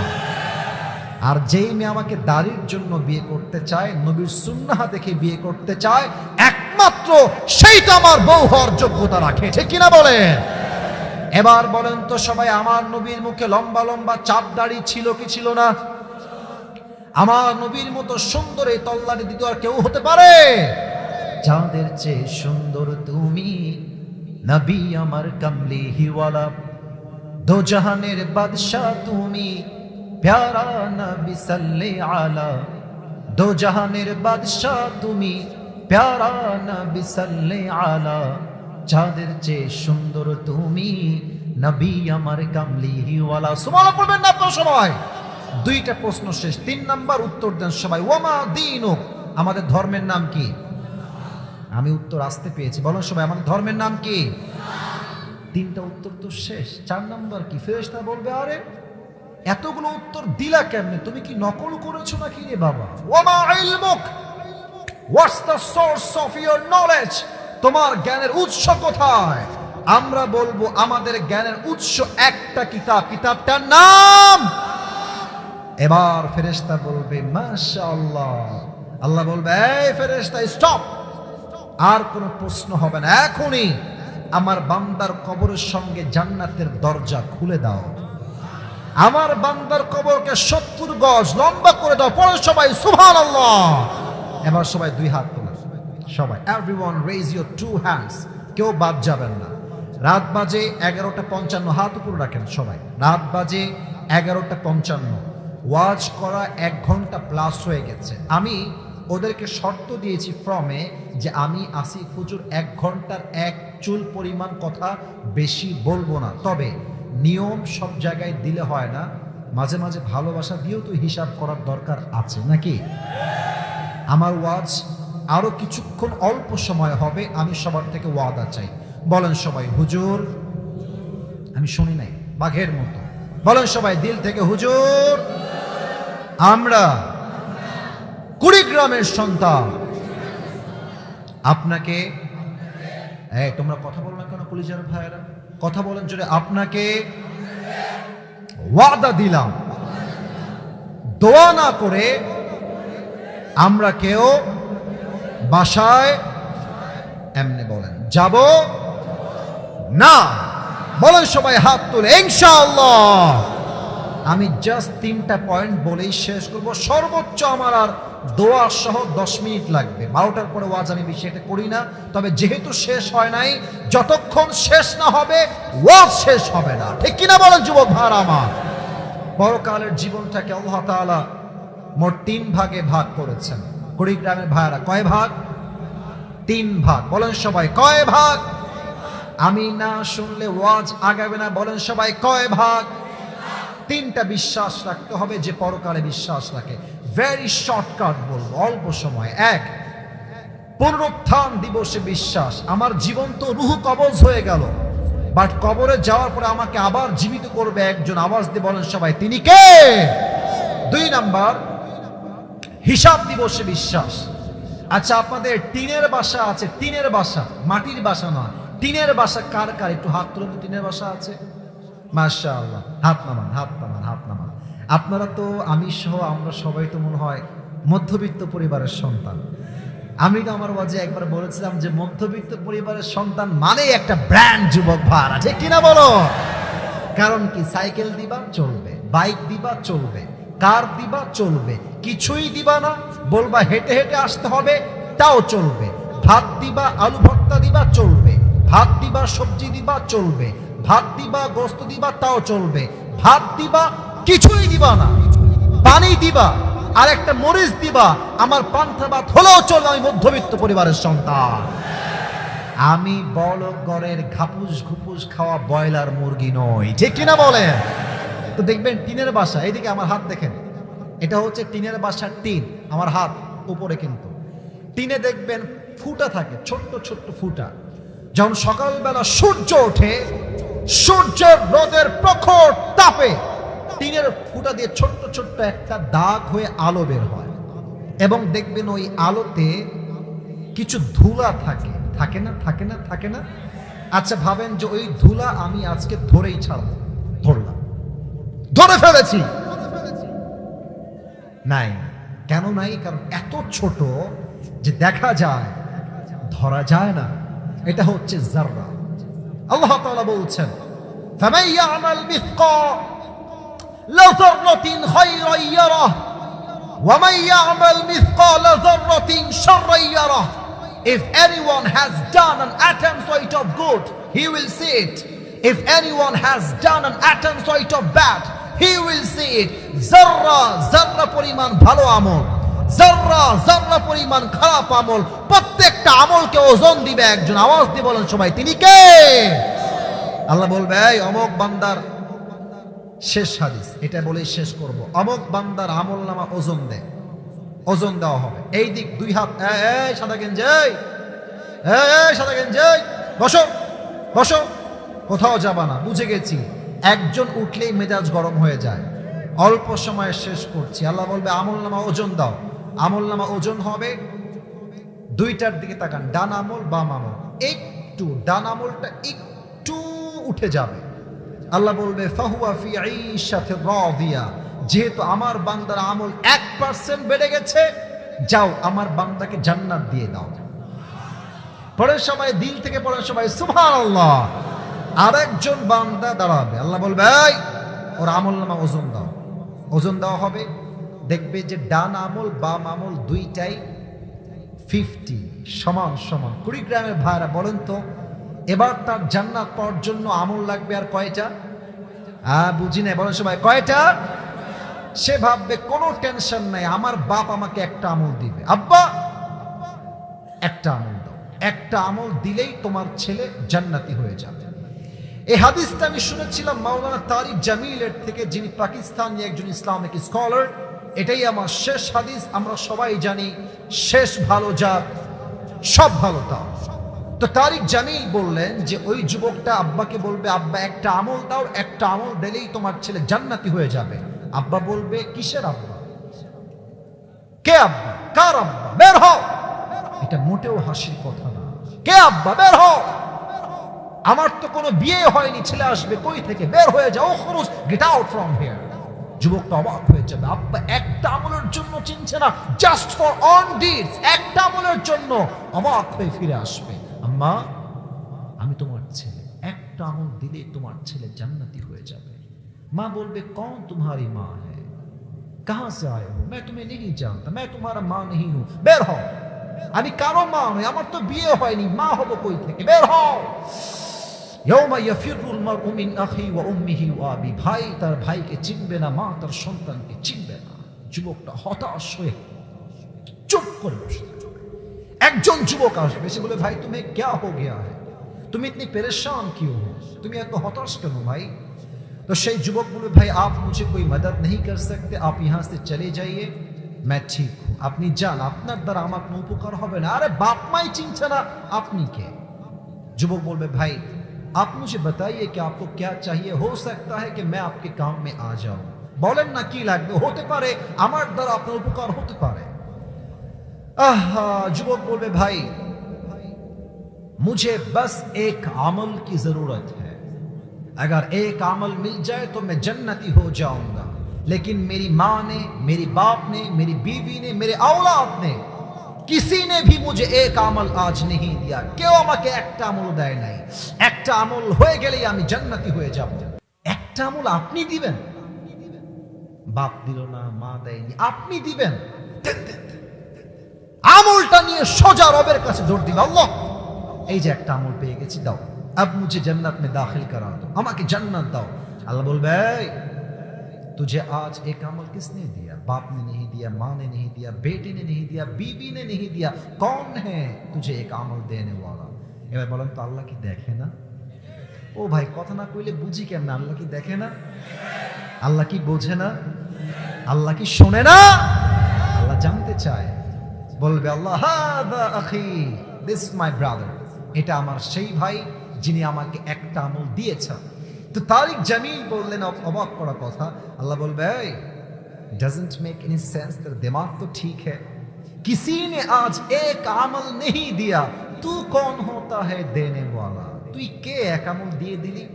আর যেই মেয়ে আমাকে দাড়ির জন্য বিয়ে করতে চায়, নবীর সুন্নাহ দেখে বিয়ে করতে চায়, একমাত্র সেই তো আমার বউ হওয়ার যোগ্যতা রাখে, ঠিক কিনা বলেন। এবার বলেন তো সবাই, আমার নবীর মুখে লম্বা লম্বা চাপ দাড়ি ছিল কি ছিল না? আমার নবীর মতো সুন্দর এই তল্লাটি দ্বিতীয় আর কেউ হতে পারে? যাদের চেয়ে সুন্দর তুমি নবী আমার কামলি হিওয়ালা, দো জাহানের বাদশাহ তুমি প্যারা নবী সাল্লে আলা, দো জাহানের বাদশাহ তুমি প্যারা নবী সাল্লে আলা, যাদের চেয়ে সুন্দর তুমি নবী আমার কামলি হিওয়ালা। সুবহানাল্লাহ পড়বেন না আপনার সময়? দুইটা প্রশ্ন শেষ, 3 নাম্বার উত্তর দেন সবাই। ওয়ামা দীনুক, আমাদের ধর্মের নাম কি? আমি উত্তর আসতে পেয়েছি, বলেন সবাই আমাদের ধর্মের নাম কি? 3টা উত্তর তো শেষ, 4 নাম্বার কি? ফেরেশতা বলবে আরে এতগুলো উত্তর দিলা কেমনে, তুমি কি নকল করেছো নাকি রে বাবা? ওয়ামা ইলমুক, what's the source of your knowledge, তোমার জ্ঞানের উৎস কোথায়? আমরা বলবো আমাদের জ্ঞানের উৎস একটা কিতাব, কিতাবটার নাম। এবার ফেরেশতা বলবে মাশাআল্লাহ, আল্লাহ বলবে এই ফেরেশতা স্টপ, আর কোনো প্রশ্ন হবে না, এখনই আমার বান্দার কবরের সঙ্গে জান্নাতের দরজা খুলে দাও, আমার বান্দার কবরকে 70 গজ লম্বা করে দাও। পড়ে সবাই সুবহানাল্লাহ। এবার সবাই 2 হাত তোলেন, সবাই এভরিওয়ান রেজ ইউর 2 হ্যান্ডস, কেউ বাদ যাবেন না। রাত বাজে 11:55, হাত উপরে রাখেন সবাই। রাত বাজে 11:55, ওয়াজ করা 1 ঘন্টা প্লাস হয়ে গেছে। আমি ওদেরকে শর্ত দিয়েছি ফর্মে যে আমি আসিফ হুজুর 1 ঘন্টার 1 চুল পরিমাণ কথা বেশি বলবো না, তবে নিয়ম সব জায়গায় দিলে হয় না, মাঝে মাঝে ভালোবাসা দিয়েও তো হিসাব করার দরকার আছে নাকি? আমার ওয়াজ আরো কিছুক্ষণ অল্প সময় হবে, আমি সবার থেকে ওয়াদা চাই। বলেন সবাই হুজুর, আমি শুনি নাই বাঘের মতো, বলেন সবাই দিল থেকে হুজুর, আমরা কুড়িগ্রামের সন্তান আপনাকে, তোমরা কথা বলো না কেন কলিজার ভাইয়েরা, কথা বলেন জোরে, আপনাকে ওয়াদা দিলাম দোয়া না করে আমরা কেউ বাসায় এমনি বলেন যাব না। বলেন সবাই হাত তুলে ইনশাআল্লাহ। আমি জাস্ট 3টা পয়েন্ট বলেই শেষ করব, সর্বোচ্চ আমার আর দোয়া সহ 10 মিনিট লাগবে। 12টার পরে ওয়াজ আমি বেশি এটা করি না, তবে যেহেতু শেষ হয় নাই, যতক্ষণ শেষ না হবে ওয়াজ শেষ হবে না, ঠিক কিনা বলেন যুবক ভাইরা আমার? পরকালের জীবনটাকে আল্লাহ তাআলা মোট 3 ভাগে ভাগ করেছেন। কুড়িগ্রামের ভাইরা কয় ভাগ? 3 ভাগ। বলেন সবাই কয় ভাগ? আমি না শুনলে ওয়াজ আগাবে না, বলেন সবাই কয় ভাগ? 3টা বিশ্বাস রাখতে হবে, যে পরকালে বিশ্বাস রাখে। ভেরি শর্টকাট বলবো, অল্প সময়। 1, পুনরুত্থান দিবসে বিশ্বাস। আমার জীবন তো রুহ কবজ হয়ে গেল, বাট কবরে যাওয়ার পরে আমাকে আবার জীবিত করবে একজন, আওয়াজ দিয়ে বলেন সবাই তিনি কে? 2 নাম্বার, হিসাব দিবসে বিশ্বাস। আচ্ছা আপনাদের টিনের বাসা আছে, টিনের বাসা, মাটির বাসা না, টিনের বাসা কার কার একটু হাত তুলে? টিনের বাসা আছে? মাশাআল্লাহ, হাত নামান, হাত নামান, হাত নামান। আপনারা তো, আমি সহ আমরা সবাই তো মনে হয় মধ্যবিত্ত পরিবারের সন্তান। আমি তো আমার ওয়াজে একবার বলেছিলাম যে মধ্যবিত্ত পরিবারের সন্তান মানে একটা ব্র্যান্ড যুবক ভাড়া, ঠিক কিনা বলো? কারণ কি, সাইকেল দিবা চলবে, বাইক দিবা চলবে, কার দিবা চলবে, কিছুই দিবা না বলবা হেঁটে হেঁটে আসতে হবে তাও চলবে, ভাত দিবা আলু ভর্তা দিবা চলবে, ভাত দিবা সবজি দিবা চলবে, ভাত দিবা গোস্ত দিবা তাও চলবে, ভাত দিবা কিছুই দিবা না, পানি দিবা আর একটা মরিচ দিবা, আমার পান্থা ভাত হলেও চলবে, আমি মধ্যবিত্ত পরিবারের সন্তান। আমি বড় ঘরের ঘাপুস ঘুপুস খাওয়া ব্রয়লার মুরগি নই, ঠিক কিনা বলেন? তো দেখবেন টিনের বাসা, এইদিকে আমার হাত দেখেন, এটা হচ্ছে টিনের বাসার টিন, আমার হাত উপরে, কিন্তু টিনে দেখবেন ফুটা থাকে, ছোট্ট ছোট্ট ফুটা। যখন সকালবেলা সূর্য ওঠে, সূর্যের রোদের প্রখর তাপে টিনের ফুটা দিয়ে ছোট্ট ছোট্ট একটা দাগ হয়ে আলো বের হয়, এবং দেখবেন ওই আলোতে কিছু ধুলা থাকে, থাকে না থাকে না থাকে না? আচ্ছা ভাবেন যে ওই ধুলা আমি আজকে ধরেই ছাড়বো, ধরলাম, ধরে ফেলেছি, নাই। কেন নাই? কারণ এত ছোট যে দেখা যায়, ধরা যায় না। এটা হচ্ছে যাররা। আল্লাহ তাআলা বলছেন, ফামান ইয়ামাল মিসকালা যাররাতিন খায়রান ইয়ারাহ ওয়া মান Yamal মিসকালা যাররাতিন শাররান ইয়ারাহ। If anyone has done an atom's weight of good, he will see it. If anyone has done an atom's weight of bad, he will see it. যাররা যাররা পরিমাণ ভালো আমল, যাররা যাররা পরিমাণ খারাপ আমল, প্রত্যেকটা আমলকে ওজন দিবে একজন। আওয়াজ দিয়ে বলেন সবাই, তিনি কে? আল্লাহ বলবে, এই অমুক বান্দার, শেষ হাদিস, এটা বলেই শেষ করব, অমুক বান্দার আমল নামা ওজন দেয়, ওজন দেওয়া হবে। এই দিক দুই হাত, এই সাদা গেঞ্জি, এই সাদা গেঞ্জি, বসো বসো, কোথাও যাবা না, বুঝে গেছি। একজন উঠলেই মেজাজ গরম হয়ে যায়। অল্প সময়ে শেষ করছি। আল্লাহ বলবে, আমল নামা ওজন দাও। আমল নামা ওজন হবে, দুইটার দিকে তাকান, ডান আমল বাম আমল, একটু ডান আমলটা একটু উঠে যাবে। আল্লাহ বলবে, ফাহুয়া ফি ঈশাতির রাদিয়া, যেহেতু আমার বান্দার আমল 1% বেড়ে গেছে, যাও আমার বান্দাকে জান্নাত দিয়ে দাও। পরে সবাই দিল থেকে পড়ে, সবাই সুবহানাল্লাহ। আরেকজন বান্দা দাঁড়াবে, আল্লাহ বলবে, এই ওর আমল নামা ওজন দাও। ওজন দেওয়া হবে, দেখবে যে ডান আমল বাম আমল দুইটাই 50 সমান সমান। 20 গ্রামের ভাইরা বলেন তো, এবার তার জান্নাত পাওয়ার জন্য আমল লাগবে আর কয়টা? বুঝি না, বলেন সবাই, কয়টা? সে ভাববে কোনো টেনশন নাই, আমার বাপ আমাকে একটা আমল দিবে, আব্বা একটা আমল দাও, একটা আমল দিলেই তোমার ছেলে জান্নাতি হয়ে যাবে। এই হাদিসটা আমি শুনেছিলাম মাওলানা তারিক জামিলের থেকে, যিনি পাকিস্তানি একজন ইসলামিক স্কলার। এটাই আমার শেষ হাদিস। আমরা সবাই জানি, শেষ ভালো যার সব ভালো তার। তো তারিক জামিল বললেন যে ওই যুবকটা আব্বাকে বলবে, আব্বা একটা আমল দাও, একটা আমল দিলেই তোমার ছেলে জান্নাতি হয়ে যাবে। আব্বা বলবে, কিসের আব্বা? কে আব্বা? কার আব্বা? বের হও। এটা মোটেও হাসির কথা না। কে আব্বা? বের হও। আমার তো কোনো বিয়ে হয়নি, ছেলে আসবে কই থেকে? বের হয়ে যাও, খরচ, গেট আউট ফ্রম হিয়ার। যুবকটা অবাক হয়ে যাবে, আব্বা একটা আমলের জন্য চিনছে না, জাস্ট ফর অন ডিডস, একটা আমলের জন্য। অবাক হয়ে ফিরে আসবে, আম্মা আমি তোমার ছেলে, একটা আমল দিলে তোমার ছেলে জান্নাতি হয়ে যাবে। माँ बोल बे कौन तुम्हारी माँ है, कहाँ से आए हो? मैं तुम्हें नहीं जानता, मैं तुम्हारा माँ नहीं हूँ, बेर हो। আমি কারো মা নই, আমার তো বিয়ে হয়নি, মা হব কই থেকে? বের হও। ইয়াউমা ইয়াফিরুল মারউ মিন আখি ওয়া উম্মিহি ওয়া আবি, ভাই তার ভাইকে চিনবে না, মা তার সন্তানকে চিনবে না। যুবকটা হতাশ হয়ে চুপ করে বসে। একজন যুবক আসবে, সে বলে, ভাই তুমি क्या हो गया है, तुम इतनी परेशान क्यों हो, তুমি এত হতাশ কেন ভাই? तो সেই যুবক বলে, ভাই आप मुझे कोई मदद नहीं कर सकते, आप यहाँ से चले जाइए, मैं ठीक हूँ, আপনি যান, আপনার দ্বারা আমার কোনো উপকার হবে না। আরে বাপ মাই চিনছে না, আপনি কে? যুবক বলবে, भाई आप मुझे बताइए कि आपको क्या चाहिए, हो सकता है कि मैं आपके काम में आ जाऊं। বলেন না কি লাগবে, হতে পারে আমার দ্বারা আপনার উপকার হতে পারে। যুবক বলবে, भाई मुझे बस एक अमल की जरूरत है, अगर एक अमल मिल जाए तो मैं जन्नती हो जाऊंगा, लेकिन मेरी माँ ने, मेरी बाप ने, मेरी बीवी ने, मेरे औलाद ने, किसी ने भी मुझे एक अमल आज नहीं दिया। क्यों আমাকে একটা আমল দেয় নাই? একটা আমল হয়ে গেলেই আমি জান্নাতি হয়ে যাব। একটা আমল আপনি দিবেন? বাপ দিল না, মা দেয়নি, আপনি দিবেন। আমলটা নিয়ে সোজা রবের কাছে দৌড় দিবে, আল্লাহ এই যে একটা আমল পেয়ে গেছি, দাও, अब मुझे जन्नत में दाखिल करा दो, আমাকে জান্নাত দাও। আল্লাহ বলবে, तुझे आज एक अमल किसने दिया? बाप ने नहीं दिया, माँ ने नहीं दिया, बेटे ने नहीं दिया, बीवी ने नहीं दिया, कौन है तुझे एक अमल देने वाला? এবার বলেন তো, আল্লাহ কি দেখে না? ও ভাই কথা না কইলে বুঝি কেমন? আল্লাহ কি দেখে না? আল্লাহ কি বোঝে না? আল্লাহ কি শোনে না? আল্লাহ জানতে চায়। বলবে আল্লাহ হাদা আখি, দিস মাই ব্রাদার, এটা আমার সেই ভাই যিনি আমাকে একটা আমল দিয়েছেন। তো তারিক জামিল বললেন অবাক করা কথা, আল্লাহ বলবে এই डजंट मेक एनी सेंस, तेरा दिमाग तो ठीक है, किसी ने आज एक अमल नहीं दिया, तू कौन होता है देने वाला, তুই কে এক আমল দিয়ে দিলি?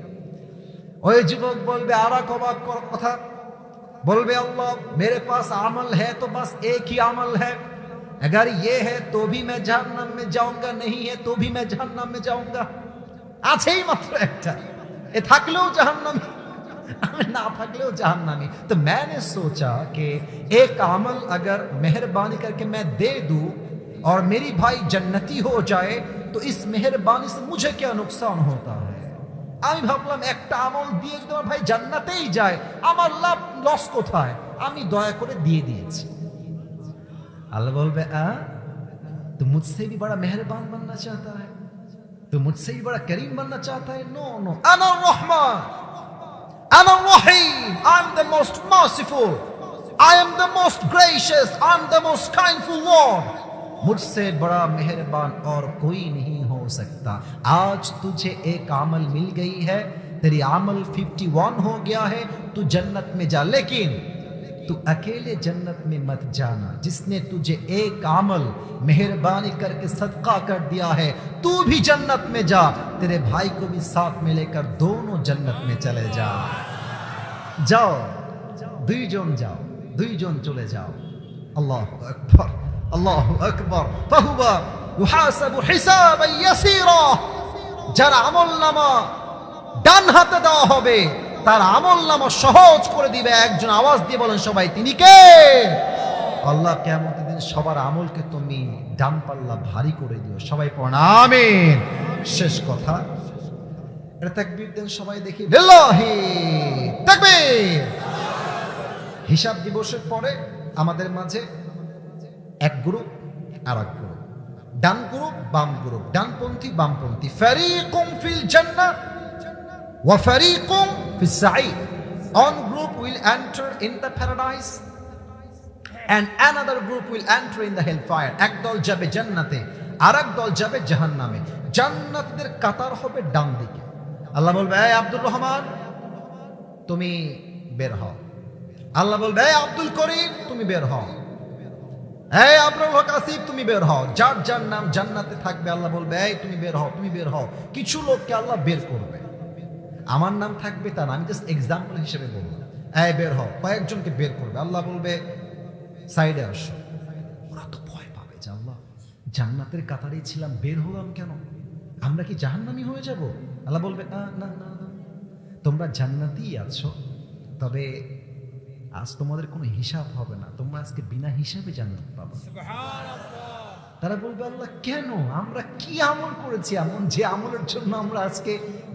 ওই যুবক বলবে আর এক অবাক করার কথা, বলবে আল্লাহ मेरे पास अमल है तो बस एक ही अमल है, अगर ये है तो भी मैं जहन्नम में जाऊंगा, नहीं है तो भी मैं जहन्नम में जाऊंगा। আছেই মাত্র একটা, এ থাকলেও জাহান্নামী, ना थकले जहन्नमी। तो मैंने सोचा कि एक अमल अगर मेहरबानी करके मैं दे दूं और मेरी भाई जन्नती हो जाए तो इस मेहरबानी से मुझे क्या नुकसान होता है। আমি ভাবলাম একটা আমল দিয়ে যদি আমার ভাই জান্নাতেই যায় আমার লাভ লস কোথায়, আমি দয়া করে দিয়ে দিয়েছি। আল্লাহ বলবে तो मुझसे भी बड़ा मेहरबान बनना चाहता है, तो मुझसे भी बड़ा करीम बनना चाहता है। नो नो, अना Rahman, I'm Rahim, I'm the most merciful, I am the most gracious, I'm the most kindful Lord, मुझसे बड़ा मेहरबान और कोई नहीं हो सकता। आज तुझे एक अमल मिल गई है, तेरी अमल 51 हो गया है, तू जन्नत में जा, लेकिन तू अकेले जन्नत में मत जाना, जिसने तुझे एक अमल मेहरबानी करके सदका कर दिया है तू भी जन्नत में जा, तेरे भाई को भी साथ में लेकर दोनों जन्नत में चले जा। जाओ दुईजन जाओ, दुईजन चले जाओ। अल्लाहु अकबर, अल्लाहु अकबर। फहुवा युहासाबु हिसाबान यासीरा, যার আমলনামা ডান হাতে দেওয়া হবে তার আমলনামা সহজ করে দিবে একজন। আওয়াজ দিয়ে বলেন সবাই, তিনি কে? আল্লাহ কিয়ামতের দিন সবার আমলকে তুমি ডান পাল্লা ভারী করে দিও। সবাই পড়ুন আমিন। শেষ কথা, এটা তাকবীর দেন সবাই দেখি, লিল্লাহি তাকবীর। হিসাব দিবসের পরে আমাদের মাঝে এক গ্রুপ আর এক গ্রুপ, ডান গ্রুপ বাম গ্রুপ, ডানপন্থী বামপন্থী, ফারিকুম ফিল জান্নাহ ওয়া ফারিকুম ফিস সাঈর। One group will enter in the paradise and another group will enter in the hellfire. এক দল যাবে জান্নাতে আর এক দল যাবে জাহান্নামে। জান্নাতীদের কাতার হবে ডান দিকে। আল্লাহ বলবে এই আব্দুর রহমান তুমি বের হও। আল্লাহ বলবে এই আব্দুল করিম তুমি বের হও। এই আব্দুল হক আসিফ তুমি বের হও। যার যার নাম জান্নাতে থাকবে আল্লাহ বলবে এই তুমি বের হও, তুমি বের হও। কিছু লোককে আল্লাহ বের করবে, আমার নাম থাকবে তার, আমি জাস্ট এক্সাম্পল হিসেবে বললাম। এই বের হও, কয়েকজনকে বের করবে। আল্লাহ বলবে সাইডে আসো। ওরা তো ভয় পাবে যে আল্লাহ জান্নাতের কাতারেই ছিলাম, বের হলাম কেন, আমরা কি জাহান্নামী হয়ে যাব? আল্লাহ বলবে না না না, তোমরা জান্নাতেই আছো, তবে আজ তোমাদের কোনো হিসাব হবে না, তোমরা আজকে বিনা হিসাবে জান্নাত পাবে। তারা বলবে আল্লাহ কেন, আমরা কি আমল করেছি এমন যে আমলের জন্য আমরা আজকে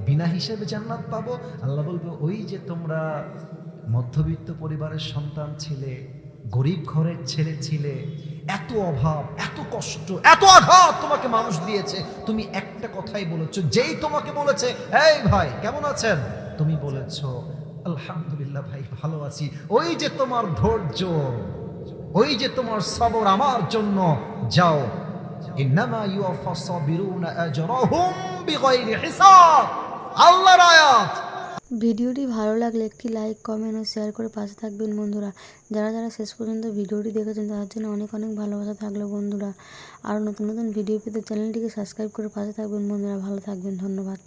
বিনা হিসাবে জান্নাত পাবো? আল্লাহ বলবে ওই যে তোমরা মধ্যবিত্ত পরিবারের সন্তান ছিলে, গরিব ঘরের ছেলে ছিলে, এত অভাব, এত কষ্ট, এত আঘাত তোমাকে মানুষ দিয়েছে, তুমি একটা কথাই বলেছো, যেই তোমাকে বলেছে এই ভাই কেমন আছেন, তুমি বলেছো আলহামদুলিল্লাহ ভাই ভালো আছি। ওই যে তোমার ধৈর্য, ওই যে তোমার সবর আমার জন্য, যাও ইন্নামা ইউওয়াফাস সাবিরুনা আজরাহুম বিগাইরি হিসাব। আল্লাহর আয়াত। ভিডিওটি ভালো লাগলে একটি লাইক, কমেন্ট ও শেয়ার করে পাশে থাকবেন বন্ধুরা। যারা যারা শেষ পর্যন্ত ভিডিওটি দেখেছেন তাদের জন্য অনেক অনেক ভালোবাসা থাকলো বন্ধুরা। আর নতুন নতুন ভিডিও পেতে চ্যানেলটিকে সাবস্ক্রাইব করে পাশে থাকবেন বন্ধুরা। ভালো থাকবেন, ধন্যবাদ।